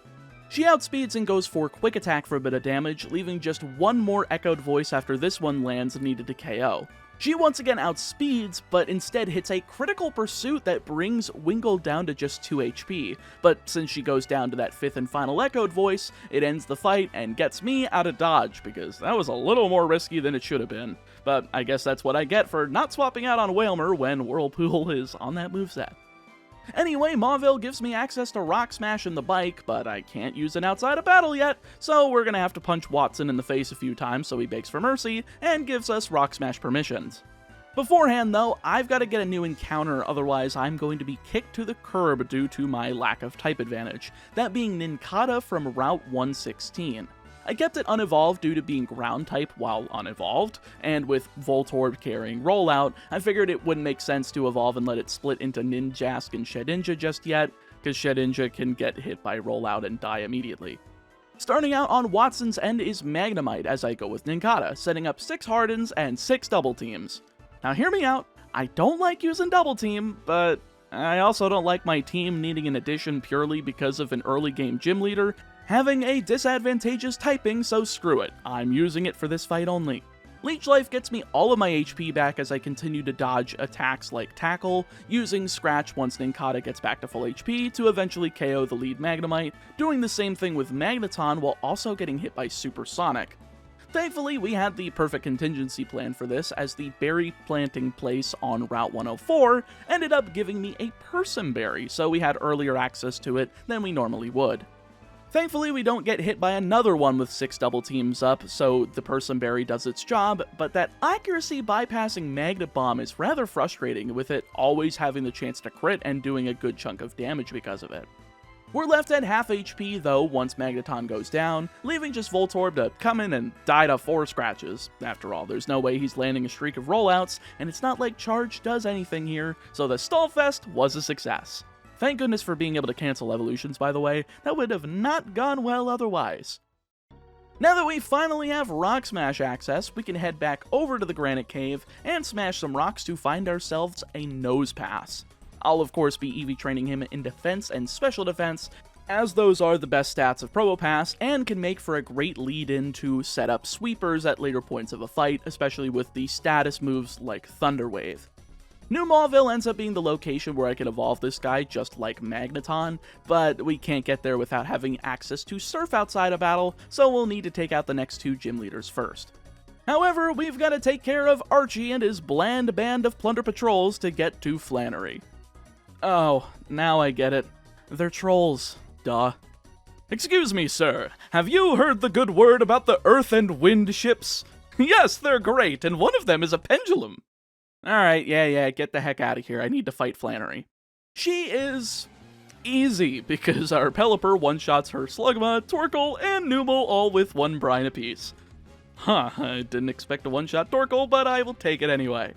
She outspeeds and goes for Quick Attack for a bit of damage, leaving just one more Echoed Voice after this one lands needed to KO. She once again outspeeds, but instead hits a critical pursuit that brings Wingull down to just 2 HP, but since she goes down to that 5th and final Echoed Voice, it ends the fight and gets me out of dodge, because that was a little more risky than it should have been. But I guess that's what I get for not swapping out on Wailmer when Whirlpool is on that moveset. Anyway, Mauville gives me access to Rock Smash and the bike, but I can't use it outside of battle yet, so we're gonna have to punch Wattson in the face a few times so he begs for mercy, and gives us Rock Smash permissions. Beforehand though, I've got to get a new encounter, otherwise I'm going to be kicked to the curb due to my lack of type advantage, that being Nincada from Route 116. I kept it unevolved due to being ground type while unevolved, and with Voltorb carrying Rollout, I figured it wouldn't make sense to evolve and let it split into Ninjask and Shedinja just yet, because Shedinja can get hit by Rollout and die immediately. Starting out on Wattson's end is Magnemite as I go with Nincada, setting up 6 Hardens and 6 Double Teams. Now hear me out, I don't like using Double Team, but I also don't like my team needing an addition purely because of an early game gym leader having a disadvantageous typing, so screw it, I'm using it for this fight only. Leech Life gets me all of my HP back as I continue to dodge attacks like Tackle, using Scratch once Nincada gets back to full HP to eventually KO the lead Magnemite, doing the same thing with Magneton while also getting hit by Supersonic. Thankfully, we had the perfect contingency plan for this, as the berry planting place on Route 104 ended up giving me a Person Berry, so we had earlier access to it than we normally would. Thankfully, we don't get hit by another one with 6 double teams up, so the Person Berry does its job, but that accuracy bypassing Magnet Bomb is rather frustrating, with it always having the chance to crit and doing a good chunk of damage because of it. We're left at half HP though once Magneton goes down, leaving just Voltorb to come in and die to 4 scratches. After all, there's no way he's landing a streak of rollouts, and it's not like Charge does anything here, so the Stallfest was a success. Thank goodness for being able to cancel evolutions, by the way, that would have not gone well otherwise. Now that we finally have Rock Smash access, we can head back over to the Granite Cave and smash some rocks to find ourselves a Nose Pass. I'll of course be EV training him in defense and special defense, as those are the best stats of Probopass and can make for a great lead-in to set up sweepers at later points of a fight, especially with the status moves like Thunder Wave. New Mauville ends up being the location where I can evolve this guy just like Magneton, but we can't get there without having access to Surf outside of battle, so we'll need to take out the next 2 gym leaders first. However, we've got to take care of Archie and his bland band of plunder patrols to get to Flannery. Oh, now I get it. They're trolls. Duh. Excuse me, sir. Have you heard the good word about the Earth and Wind ships? Yes, they're great, and one of them is a pendulum. Alright, yeah, get the heck out of here. I need to fight Flannery. She is easy, because our Pelipper one-shots her Slugma, Torkoal, and Numel all with 1 brine apiece. Huh, I didn't expect a one-shot Torkoal, but I will take it anyway.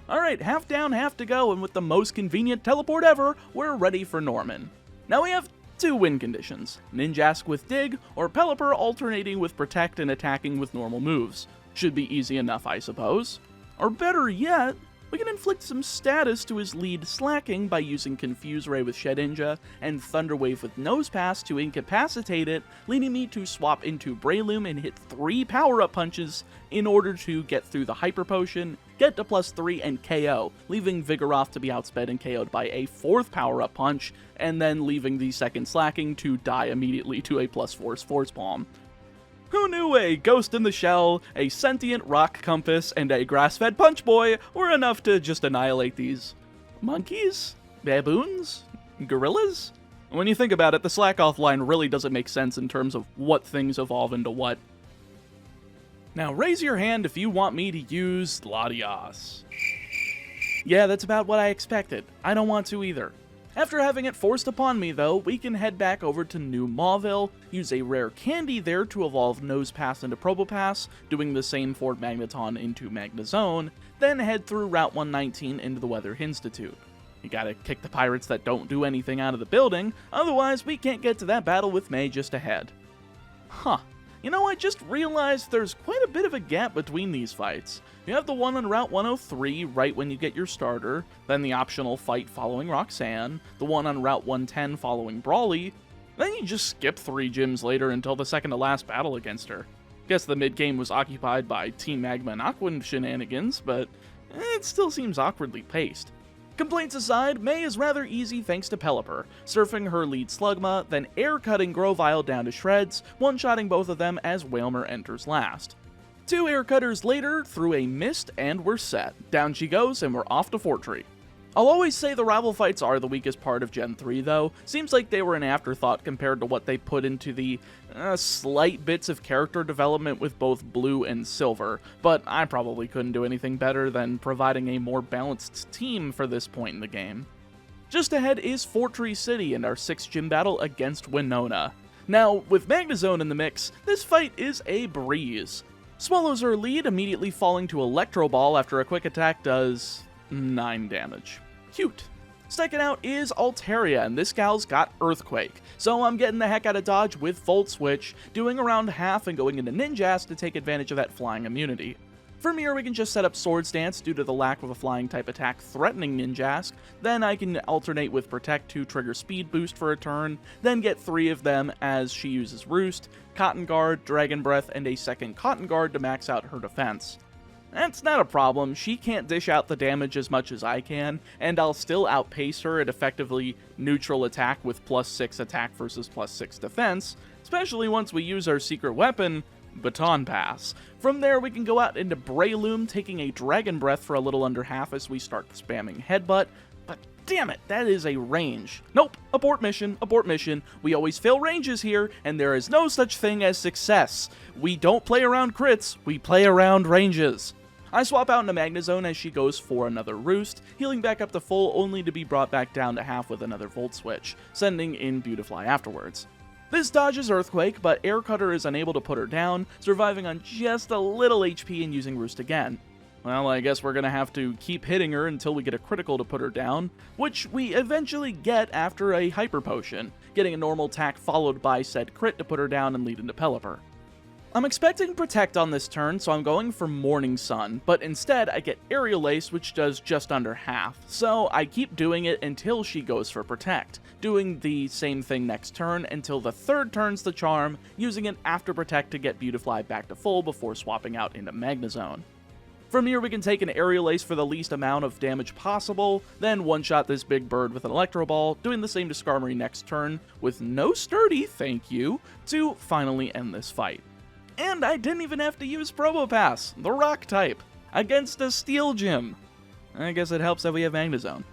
Alright, half down, half to go, and with the most convenient teleport ever, we're ready for Norman. Now we have 2 win conditions, Ninjask with Dig, or Pelipper alternating with Protect and attacking with normal moves. Should be easy enough, I suppose. Or better yet, We can inflict some status to his lead slacking by using Confuse Ray with Shedinja and Thunder Wave with Nose Pass to incapacitate it, leading me to swap into Breloom and hit 3 power-up punches in order to get through the Hyper Potion, get to +3 and KO, leaving Vigoroth to be outsped and KO'd by a 4th power-up punch, and then leaving the second slacking to die immediately to a +4 Force Palm. Who knew a Ghost in the Shell, a sentient rock compass, and a grass-fed Punch Boy were enough to just annihilate these monkeys? Baboons? Gorillas? When you think about it, the Slack-Off line really doesn't make sense in terms of what things evolve into what. Now raise your hand if you want me to use Latias. Yeah, that's about what I expected. I don't want to either. After having it forced upon me though, we can head back over to New Mauville, use a rare candy there to evolve Nose Pass into Probopass, doing the same for Magneton into Magnezone, then head through Route 119 into the Weather Institute. You gotta kick the pirates that don't do anything out of the building, otherwise we can't get to that battle with May just ahead. Huh. You know, I just realized there's quite a bit of a gap between these fights. You have the one on Route 103 right when you get your starter, then the optional fight following Roxanne, the one on Route 110 following Brawly, then you just skip 3 gyms later until the second to last battle against her. Guess the mid-game was occupied by Team Magma and Aqua shenanigans, but it still seems awkwardly paced. Complaints aside, May is rather easy thanks to Pelipper, surfing her lead Slugma, then air-cutting Grovyle down to shreds, one-shotting both of them as Wailmer enters last. 2 air-cutters later, through a mist, and we're set. Down she goes, and we're off to Fort Tree. I'll always say the rival fights are the weakest part of Gen 3 though. Seems like they were an afterthought compared to what they put into the slight bits of character development with both Blue and Silver, but I probably couldn't do anything better than providing a more balanced team for this point in the game. Just ahead is Fort Tree City and our 6th gym battle against Winona. Now, with Magnezone in the mix, this fight is a breeze. Swallows her lead, immediately falling to Electro Ball after a quick attack does 9 damage. Cute. Second out is Altaria, and this gal's got Earthquake, so I'm getting the heck out of dodge with Volt Switch, doing around half and going into Ninjask to take advantage of that flying immunity. From here we can just set up Swords Dance due to the lack of a flying type attack threatening Ninjask, then I can alternate with Protect to trigger Speed Boost for a turn, then get 3 of them as she uses Roost, Cotton Guard, Dragon Breath, and a second Cotton Guard to max out her defense. That's not a problem, she can't dish out the damage as much as I can, and I'll still outpace her at effectively neutral attack with +6 attack versus +6 defense, especially once we use our secret weapon, Baton Pass. From there we can go out into Breloom, taking a Dragon Breath for a little under half as we start spamming Headbutt, but damn it, that is a range. Nope, abort mission, we always fail ranges here, and there is no such thing as success. We don't play around crits, we play around ranges. I swap out into Magnezone as she goes for another Roost, healing back up to full only to be brought back down to half with another Volt Switch, sending in Beautifly afterwards. This dodges Earthquake, but Air Cutter is unable to put her down, surviving on just a little HP and using Roost again. Well, I guess we're gonna have to keep hitting her until we get a critical to put her down, which we eventually get after a Hyper Potion, getting a normal attack followed by said crit to put her down and lead into Pelipper. I'm expecting Protect on this turn, so I'm going for Morning Sun, but instead I get Aerial Ace, which does just under half, so I keep doing it until she goes for Protect, doing the same thing next turn until the third turn's the charm, using it after Protect to get Beautifly back to full before swapping out into Magnezone. From here we can take an Aerial Ace for the least amount of damage possible, then one-shot this big bird with an Electro Ball, doing the same to Skarmory next turn, with no Sturdy, thank you, to finally end this fight. And I didn't even have to use Probopass, the rock type, against a Steel Gym. I guess it helps that we have Magnezone.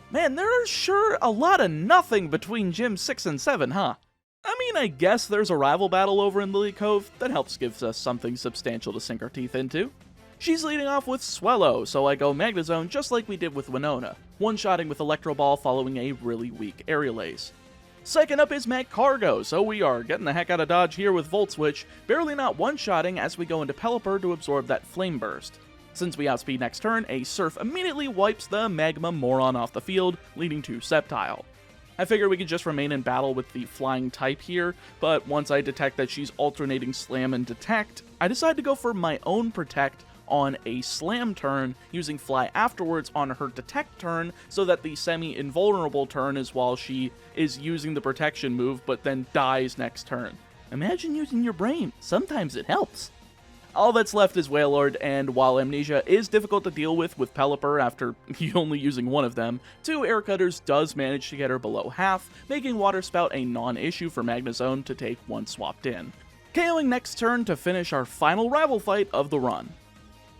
Man, there are sure a lot of nothing between Gym 6 and 7, huh? I mean, I guess there's a rival battle over in Lily Cove that helps give us something substantial to sink our teeth into. She's leading off with Swellow, so I go Magnezone just like we did with Winona, one-shotting with Electro Ball following a really weak Aerial Ace. Second up is Magcargo, so we are getting the heck out of dodge here with Volt Switch, barely not one-shotting as we go into Pelipper to absorb that Flame Burst. Since we outspeed next turn, a Surf immediately wipes the Magma Moron off the field, leading to Sceptile. I figured we could just remain in battle with the flying type here, but once I detect that she's alternating Slam and Detect, I decide to go for my own Protect, on a slam turn, using fly afterwards on her detect turn, so that the semi-invulnerable turn is while she is using the protection move, but then dies next turn. Imagine using your brain. Sometimes it helps. All that's left is Wailord, and while Amnesia is difficult to deal with Pelipper after only using one of them, 2 Air Cutters does manage to get her below half, making Water Spout a non-issue for Magnezone to take once swapped in. KOing next turn to finish our final rival fight of the run.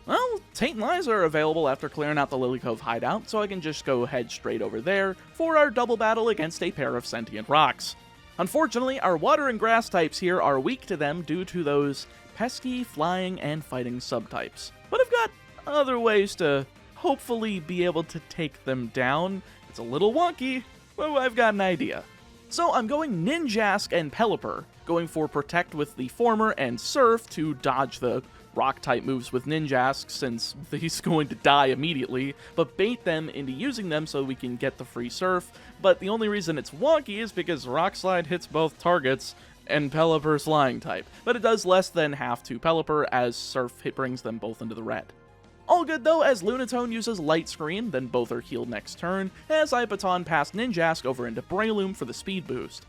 Well, Tate and Liza are available after clearing out the Lily Cove hideout, so I can just go head straight over there for our double battle against a pair of sentient rocks. Unfortunately, our water and grass types here are weak to them due to those pesky, flying, and fighting subtypes. But I've got other ways to hopefully be able to take them down. It's a little wonky, but I've got an idea. So I'm going Ninjask and Pelipper, going for Protect with the former and Surf to dodge the rock-type moves with Ninjask, since he's going to die immediately, but bait them into using them so we can get the free Surf. But the only reason it's wonky is because Rock Slide hits both targets, and Pelipper's flying type, but it does less than half to Pelipper as Surf brings them both into the red. All good though, as Lunatone uses Light Screen, then both are healed next turn, as I baton past Ninjask over into Breloom for the speed boost.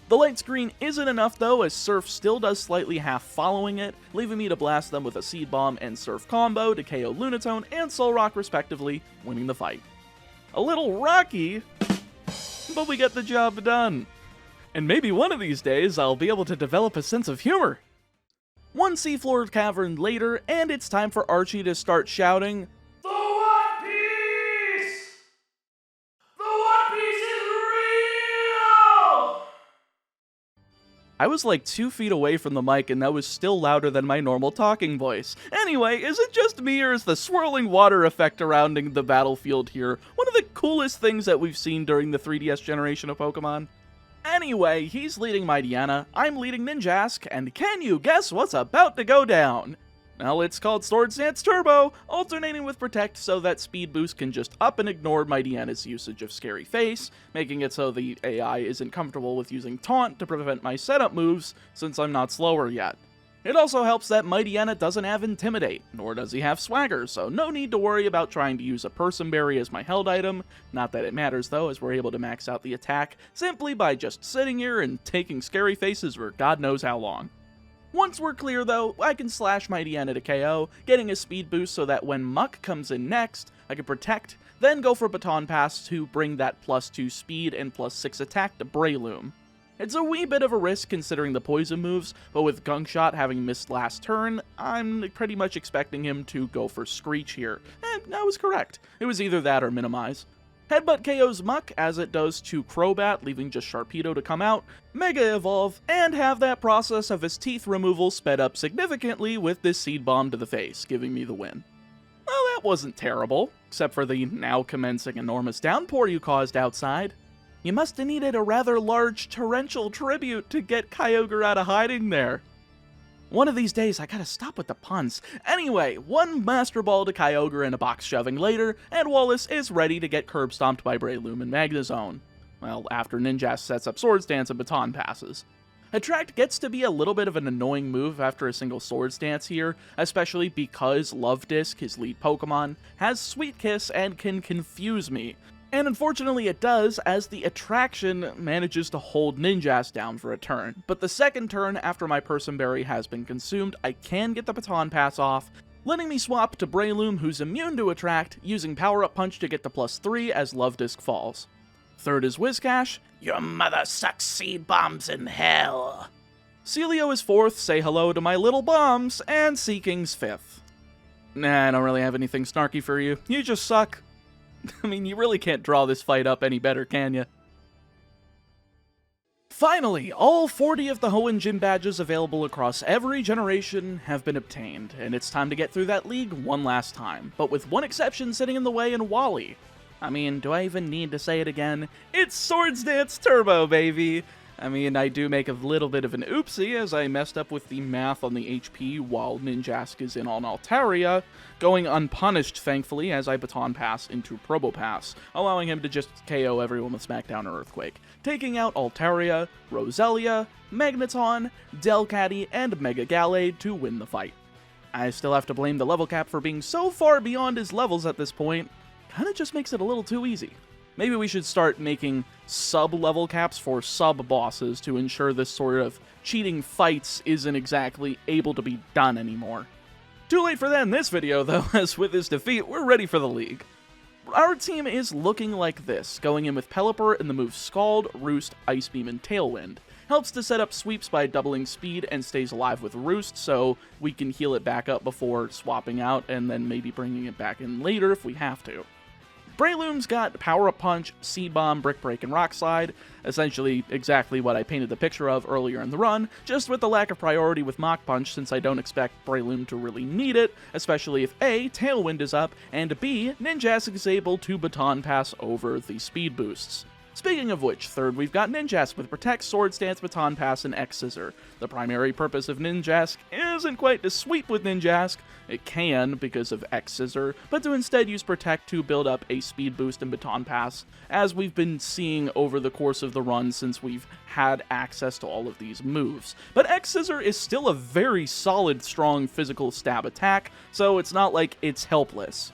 The Light Screen isn't enough though, as Surf still does slightly half following it, leaving me to blast them with a Seed Bomb and Surf combo to KO Lunatone and Solrock respectively, winning the fight. A little rocky, but we get the job done. And maybe one of these days, I'll be able to develop a sense of humor. One seafloor cavern later, and it's time for Archie to start shouting, "The One Piece! The One Piece is real!" I was like 2 feet away from the mic, and that was still louder than my normal talking voice. Anyway, is it just me, or is the swirling water effect surrounding the battlefield here one of the coolest things that we've seen during the 3DS generation of Pokemon? Anyway, he's leading Mightyena, I'm leading Ninjask, and can you guess what's about to go down? Well, it's called Swords Dance Turbo, alternating with Protect so that Speed Boost can just up and ignore Mightyena's usage of Scary Face, making it so the AI isn't comfortable with using Taunt to prevent my setup moves, since I'm not slower yet. It also helps that Mightyena doesn't have Intimidate, nor does he have Swagger, so no need to worry about trying to use a Person Berry as my held item. Not that it matters though, as we're able to max out the attack simply by just sitting here and taking Scary Faces for God knows how long. Once we're clear though, I can slash Mightyena to KO, getting a speed boost so that when Muck comes in next, I can Protect, then go for Baton Pass to bring that +2 speed and +6 attack to Breloom. It's a wee bit of a risk considering the poison moves, but with Gunk Shot having missed last turn, I'm pretty much expecting him to go for Screech here. And I was correct. It was either that or Minimize. Headbutt KOs Muck as it does to Crobat, leaving just Sharpedo to come out, Mega Evolve, and have that process of his teeth removal sped up significantly with this Seed Bomb to the face, giving me the win. Well, that wasn't terrible, except for the now commencing enormous downpour you caused outside. You must have needed a rather large torrential tribute to get Kyogre out of hiding there. One of these days, I gotta stop with the puns. Anyway, one Master Ball to Kyogre and a box shoving later, and Wallace is ready to get curb stomped by Breloom and Magnezone. Well, after Ninjask sets up Swords Dance and Baton passes. Attract gets to be a little bit of an annoying move after a single Swords Dance here, especially because Love Disc, his lead Pokemon, has Sweet Kiss and can confuse me. And unfortunately it does, as the attraction manages to hold Ninjask down for a turn. But the second turn, after my Person Berry has been consumed, I can get the Baton Pass off, letting me swap to Breloom, who's immune to Attract, using Power Up Punch to get to +3 as Love Disc falls. Third is Whiscash. Your mother sucks seed bombs in hell. Celio is fourth, say hello to my little bombs, and Seeking's fifth. Nah, I don't really have anything snarky for you. You just suck. I mean, you really can't draw this fight up any better, can ya? Finally, all 40 of the Hoenn Gym badges available across every generation have been obtained, and it's time to get through that league one last time, but with one exception sitting in the way in Wally. I mean, do I even need to say it again? It's Swords Dance Turbo, baby! I mean, I do make a little bit of an oopsie as I messed up with the math on the HP while Ninjask is in on Altaria, going unpunished, thankfully, as I Baton Pass into Probopass, allowing him to just KO everyone with Smackdown or Earthquake, taking out Altaria, Roselia, Magneton, Delcatty, and Mega Gallade to win the fight. I still have to blame the level cap for being so far beyond his levels at this point. Kinda just makes it a little too easy. Maybe we should start making sub-level caps for sub-bosses to ensure this sort of cheating fights isn't exactly able to be done anymore. Too late for that in this video, though, as with this defeat, we're ready for the league. Our team is looking like this, going in with Pelipper in the moves Scald, Roost, Ice Beam, and Tailwind. Helps to set up sweeps by doubling speed and stays alive with Roost, so we can heal it back up before swapping out and then maybe bringing it back in later if we have to. Breloom's got Power Up Punch, Seed Bomb, Brick Break, and Rock Slide, essentially exactly what I painted the picture of earlier in the run, just with the lack of priority with Mach Punch since I don't expect Breloom to really need it, especially if A, Tailwind is up, and B, Ninjask is able to Baton Pass over the speed boosts. Speaking of which, third we've got Ninjask with Protect, Sword Stance, Baton Pass, and X-Scissor. The primary purpose of Ninjask isn't quite to sweep with Ninjask, it can because of X-Scissor, but to instead use Protect to build up a speed boost and Baton Pass, as we've been seeing over the course of the run since we've had access to all of these moves. But X-Scissor is still a very solid, strong physical stab attack, so it's not like it's helpless.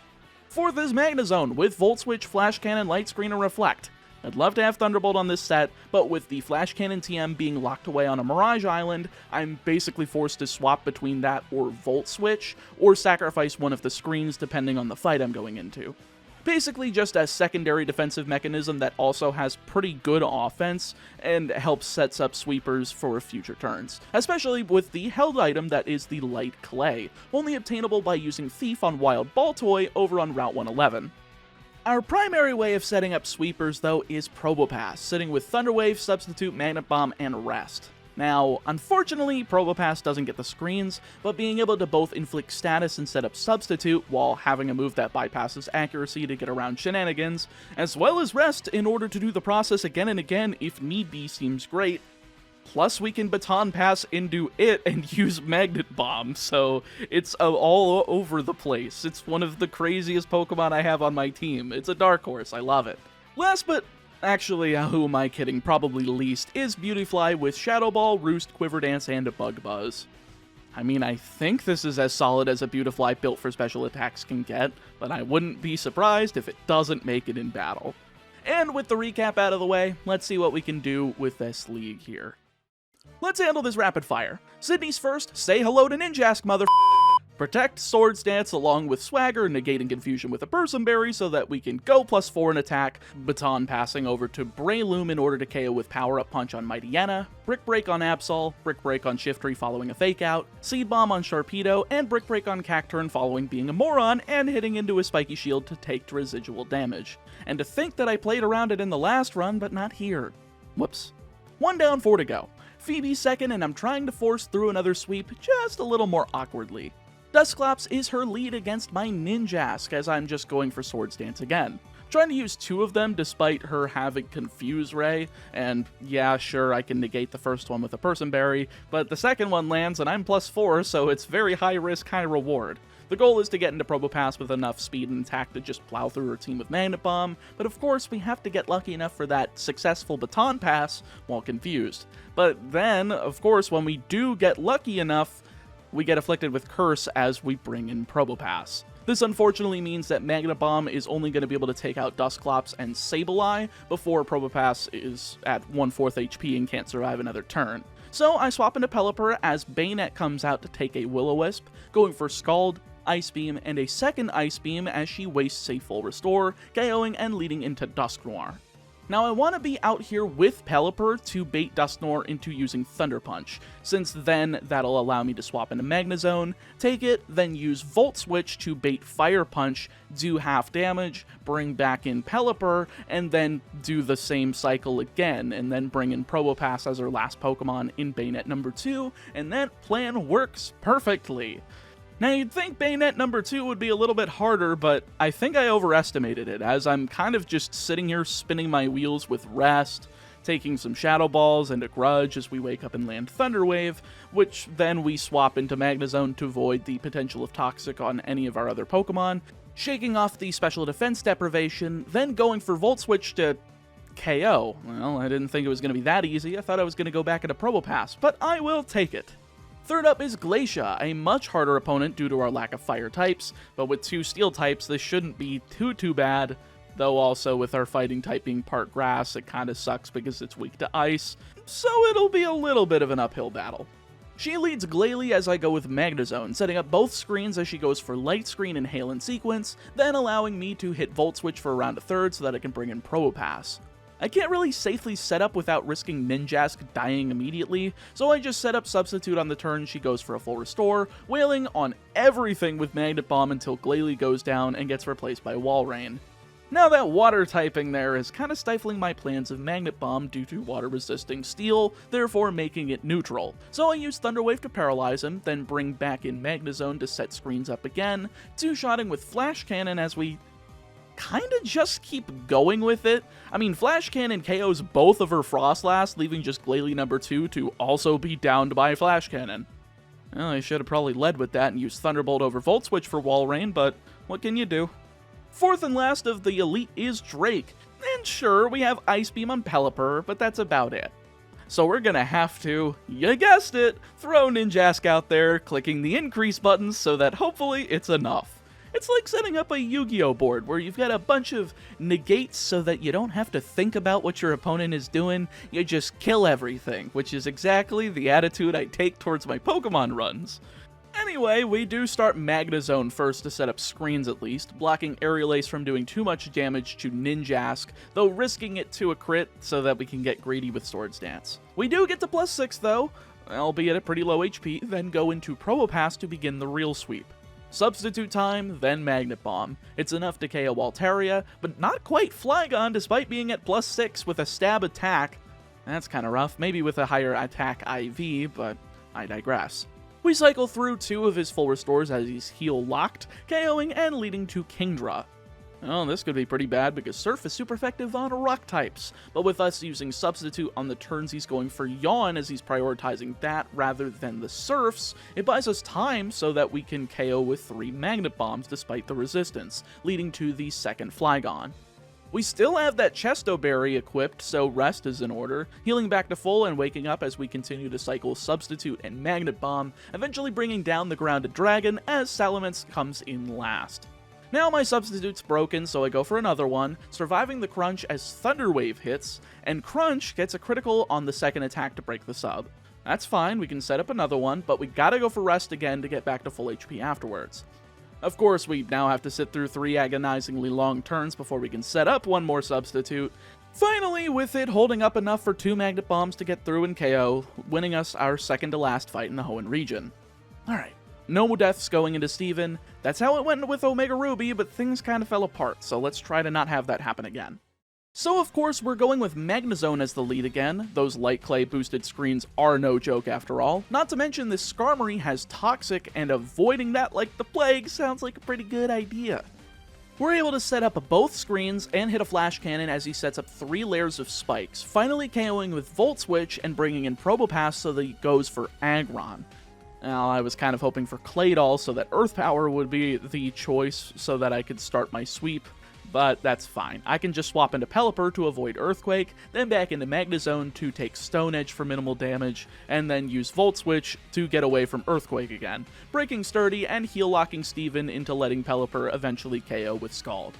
Fourth is Magnezone with Volt Switch, Flash Cannon, Light Screen, and Reflect. I'd love to have Thunderbolt on this set, but with the Flash Cannon TM being locked away on a Mirage Island, I'm basically forced to swap between that or Volt Switch, or sacrifice one of the screens depending on the fight I'm going into. Basically just a secondary defensive mechanism that also has pretty good offense, and helps sets up sweepers for future turns, especially with the held item that is the Light Clay, only obtainable by using Thief on Wild Baltoy over on Route 111. Our primary way of setting up sweepers, though, is Probopass, sitting with Thunderwave, Substitute, Magnet Bomb, and Rest. Now, unfortunately, Probopass doesn't get the screens, but being able to both inflict status and set up Substitute while having a move that bypasses accuracy to get around shenanigans, as well as Rest in order to do the process again and again if need be seems great. Plus, we can Baton Pass into it and use Magnet Bomb, so it's all over the place. It's one of the craziest Pokemon I have on my team. It's a dark horse, I love it. Last but, actually, who am I kidding, probably least, is Beautyfly with Shadow Ball, Roost, Quiver Dance, and Bug Buzz. I mean, I think this is as solid as a Beautyfly built for special attacks can get, but I wouldn't be surprised if it doesn't make it in battle. And with the recap out of the way, let's see what we can do with this league here. Let's handle this rapid fire. Sydney's first, say hello to Ninjask, mother. Protect, Sword Stance, along with Swagger, negating confusion with a Person Berry so that we can go +4 in attack, Baton passing over to Breloom in order to KO with Power Up Punch on Mightyena, Brick Break on Absol, Brick Break on Shiftry following a Fake Out, Seed Bomb on Sharpedo, and Brick Break on Cacturn following being a moron and hitting into a Spiky Shield to take residual damage. And to think that I played around it in the last run, but not here. Whoops. 1 down, 4 to go. Phoebe's second, and I'm trying to force through another sweep just a little more awkwardly. Dusclops is her lead against my Ninjask, as I'm just going for Sword Stance again. Trying to use 2 of them despite her having Confuse Ray, and yeah, sure, I can negate the first one with a Person Berry, but the second one lands and I'm +4, so it's very high risk, high reward. The goal is to get into Probopass with enough speed and attack to just plow through her team with Magnet Bomb, but of course we have to get lucky enough for that successful Baton Pass while confused. But then, of course, when we do get lucky enough, we get afflicted with Curse as we bring in Probopass. This unfortunately means that Magnet Bomb is only going to be able to take out Dusclops and Sableye before Probopass is at 1/4 HP and can't survive another turn. So I swap into Pelipper as Bayonet comes out to take a Will-O-Wisp, going for Scald, Ice Beam, and a second Ice Beam as she wastes a full restore, KOing and leading into Dusknoir. Now I want to be out here with Pelipper to bait Dusknoir into using Thunder Punch, since then that'll allow me to swap into Magnezone, take it, then use Volt Switch to bait Fire Punch, do half damage, bring back in Pelipper, and then do the same cycle again, and then bring in Probopass as our last Pokemon in Bayonet number 2, and that plan works perfectly. Now you'd think Bayonet number 2 would be a little bit harder, but I think I overestimated it, as I'm kind of just sitting here spinning my wheels with Rest, taking some Shadow Balls and a Grudge as we wake up and land Thunder Wave, which then we swap into Magnezone to avoid the potential of Toxic on any of our other Pokemon, shaking off the Special Defense Deprivation, then going for Volt Switch to KO. Well, I didn't think it was going to be that easy. I thought I was going to go back into Probopass, but I will take it. Third up is Glacia, a much harder opponent due to our lack of fire types, but with 2 steel types this shouldn't be too bad, though also with our fighting type being part grass it kinda sucks because it's weak to ice, so it'll be a little bit of an uphill battle. She leads Glalie as I go with Magnezone, setting up both screens as she goes for Light Screen and Hail in sequence, then allowing me to hit Volt Switch for around a third so that I can bring in Probopass. I can't really safely set up without risking Ninjask dying immediately, so I just set up Substitute on the turn she goes for a full restore, wailing on everything with Magnet Bomb until Glalie goes down and gets replaced by Walrein. Now that water typing there is kinda stifling my plans of Magnet Bomb due to water resisting steel, therefore making it neutral. So I use Thunder Wave to paralyze him, then bring back in Magnezone to set screens up again, 2-shotting with Flash Cannon as we kinda just keep going with it. I mean, Flash Cannon KOs both of her Frostlass, leaving just Glalie number 2 to also be downed by Flash Cannon. Well, I should have probably led with that and used Thunderbolt over Volt Switch for Walrein, but what can you do? Fourth and last of the Elite is Drake, and sure, we have Ice Beam on Pelipper, but that's about it. So we're gonna have to, you guessed it, throw Ninjask out there, clicking the increase buttons so that hopefully it's enough. It's like setting up a Yu-Gi-Oh board where you've got a bunch of negates so that you don't have to think about what your opponent is doing, you just kill everything, which is exactly the attitude I take towards my Pokemon runs. Anyway, we do start Magnezone first to set up screens at least, blocking Aerial Ace from doing too much damage to Ninjask, though risking it to a crit so that we can get greedy with Swords Dance. We do get to +6 though, albeit at pretty low HP, then go into Probopass to begin the real sweep. Substitute time, then Magnet Bomb. It's enough to KO Altaria, but not quite Flygon despite being at +6 with a stab attack. That's kinda rough, maybe with a higher attack IV, but I digress. We cycle through 2 of his full restores as he's heal locked, KOing and leading to Kingdra. Oh, this could be pretty bad because Surf is super effective on rock types, but with us using Substitute on the turns he's going for Yawn as he's prioritizing that rather than the Surfs, it buys us time so that we can KO with 3 Magnet Bombs despite the resistance, leading to the second Flygon. We still have that Chesto Berry equipped, so rest is in order, healing back to full and waking up as we continue to cycle Substitute and Magnet Bomb, eventually bringing down the grounded dragon as Salamence comes in last. Now my Substitute's broken, so I go for another one, surviving the Crunch as Thunder Wave hits, and Crunch gets a critical on the second attack to break the sub. That's fine, we can set up another one, but we gotta go for rest again to get back to full HP afterwards. Of course, we now have to sit through 3 agonizingly long turns before we can set up one more Substitute, finally with it holding up enough for 2 Magnet Bombs to get through and KO, winning us our second to last fight in the Hoenn region. Alright. No more deaths going into Steven. That's how it went with Omega Ruby, but things kind of fell apart, so let's try to not have that happen again. So of course we're going with Magnezone as the lead again. Those Light Clay boosted screens are no joke after all. Not to mention this Skarmory has Toxic, and avoiding that like the plague sounds like a pretty good idea. We're able to set up both screens and hit a Flash Cannon as he sets up 3 layers of spikes, finally KOing with Volt Switch and bringing in Probopass so that he goes for Aggron. Now, I was kind of hoping for Claydol so that Earth Power would be the choice so that I could start my sweep, but that's fine. I can just swap into Pelipper to avoid Earthquake, then back into Magnezone to take Stone Edge for minimal damage, and then use Volt Switch to get away from Earthquake again, breaking Sturdy and heal-locking Steven into letting Pelipper eventually KO with Scald.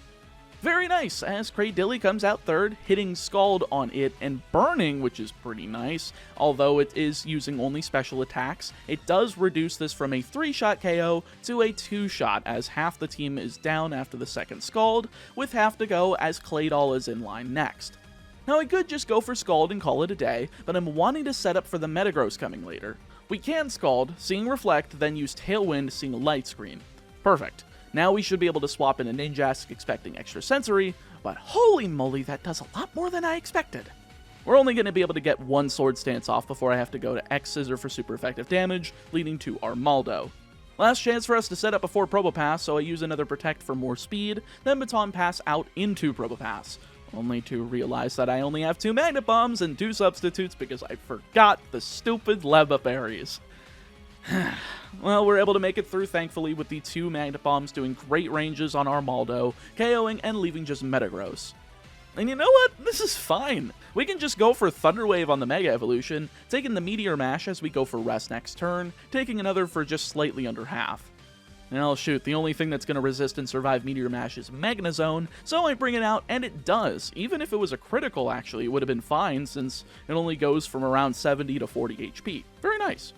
Very nice, as Cradilly comes out third, hitting Scald on it and burning, which is pretty nice. Although it is using only special attacks, it does reduce this from a 3-shot KO to a 2-shot, as half the team is down after the second Scald, with half to go as Claydol is in line next. Now I could just go for Scald and call it a day, but I'm wanting to set up for the Metagross coming later. We can Scald, seeing Reflect, then use Tailwind, seeing a Light Screen. Perfect. Now we should be able to swap in a Ninjask expecting extra sensory, but holy moly, that does a lot more than I expected. We're only going to be able to get 1 Sword Stance off before I have to go to X-Scissor for super effective damage, leading to Armaldo. Last chance for us to set up before Probopass, so I use another Protect for more speed, then Baton Pass out into Probopass, only to realize that I only have 2 Magnet Bombs and 2 Substitutes because I forgot the stupid Leba Berries. Well, we're able to make it through thankfully with the 2 Magnet Bombs doing great ranges on Armaldo, KOing and leaving just Metagross. And you know what? This is fine. We can just go for Thunder Wave on the Mega Evolution, taking the Meteor Mash as we go for Rest next turn, taking another for just slightly under half. Well, shoot, the only thing that's going to resist and survive Meteor Mash is Magnezone, so I bring it out, and it does. Even if it was a critical, actually, it would have been fine, since it only goes from around 70 to 40 HP. Very nice.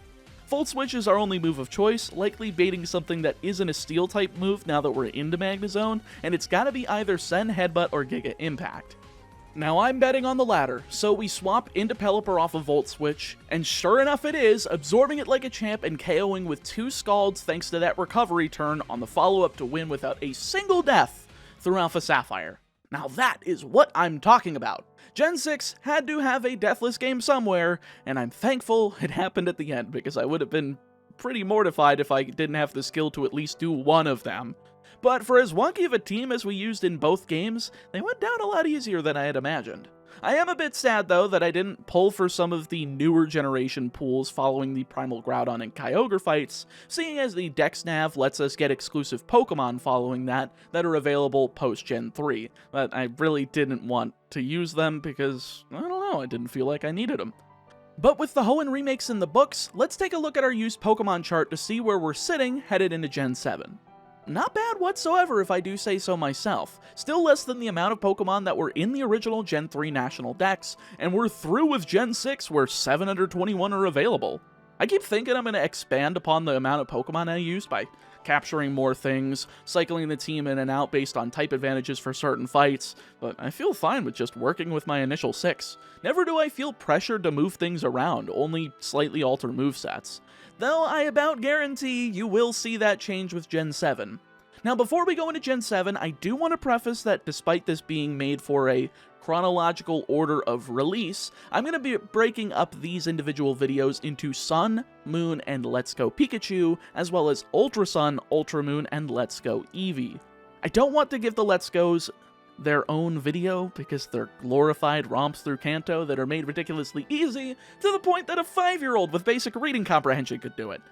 Volt Switch is our only move of choice, likely baiting something that isn't a Steel-type move now that we're into Magnezone, and it's gotta be either Sen Headbutt or Giga Impact. Now I'm betting on the latter, so we swap into Pelipper off of Volt Switch, and sure enough it is, absorbing it like a champ and KOing with 2 Scalds thanks to that recovery turn on the follow-up to win without a single death through Alpha Sapphire. Now that is what I'm talking about. Gen 6 had to have a deathless game somewhere, and I'm thankful it happened at the end, because I would have been pretty mortified if I didn't have the skill to at least do one of them. But for as wonky of a team as we used in both games, they went down a lot easier than I had imagined. I am a bit sad, though, that I didn't pull for some of the newer generation pools following the Primal Groudon and Kyogre fights, seeing as the Dex Nav lets us get exclusive Pokemon following that are available post-Gen 3, but I really didn't want to use them because, I don't know, I didn't feel like I needed them. But with the Hoenn remakes in the books, let's take a look at our used Pokemon chart to see where we're sitting headed into Gen 7. Not bad whatsoever if I do say so myself. Still less than the amount of Pokemon that were in the original Gen 3 National Dex, and we're through with Gen 6 where 721 are available. I keep thinking I'm going to expand upon the amount of Pokemon I use by capturing more things, cycling the team in and out based on type advantages for certain fights, but I feel fine with just working with my initial 6. Never do I feel pressured to move things around, only slightly alter movesets. Though I about guarantee you will see that change with Gen 7. Now before we go into Gen 7, I do want to preface that despite this being made for a chronological order of release, I'm going to be breaking up these individual videos into Sun, Moon, and Let's Go Pikachu, as well as Ultra Sun, Ultra Moon, and Let's Go Eevee. I don't want to give the Let's Go's their own video because they're glorified romps through Kanto that are made ridiculously easy to the point that a 5-year-old with basic reading comprehension could do it.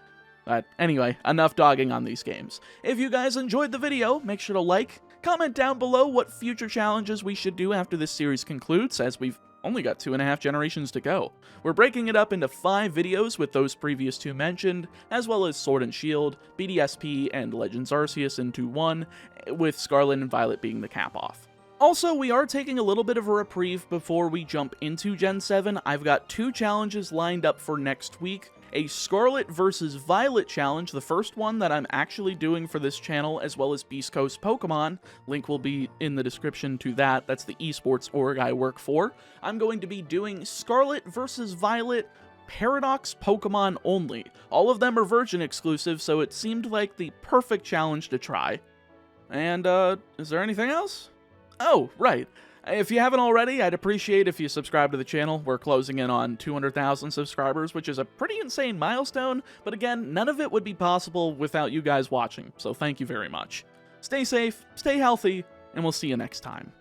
But anyway, enough dogging on these games. If you guys enjoyed the video, make sure to like, comment down below what future challenges we should do after this series concludes, as we've only got 2.5 generations to go. We're breaking it up into 5 videos with those previous 2 mentioned, as well as Sword and Shield, BDSP, and Legends Arceus into 1, with Scarlet and Violet being the cap-off. Also, we are taking a little bit of a reprieve before we jump into Gen 7. I've got 2 challenges lined up for next week. A Scarlet versus Violet challenge, the first one that I'm actually doing for this channel, as well as Beast Coast Pokemon. Link will be in the description to that. That's the esports org I work for. I'm going to be doing Scarlet versus Violet Paradox Pokemon only. All of them are Virgin exclusive, so it seemed like the perfect challenge to try. And, is there anything else? Oh, right. If you haven't already, I'd appreciate if you subscribe to the channel. We're closing in on 200,000 subscribers, which is a pretty insane milestone, but again, none of it would be possible without you guys watching, so thank you very much. Stay safe, stay healthy, and we'll see you next time.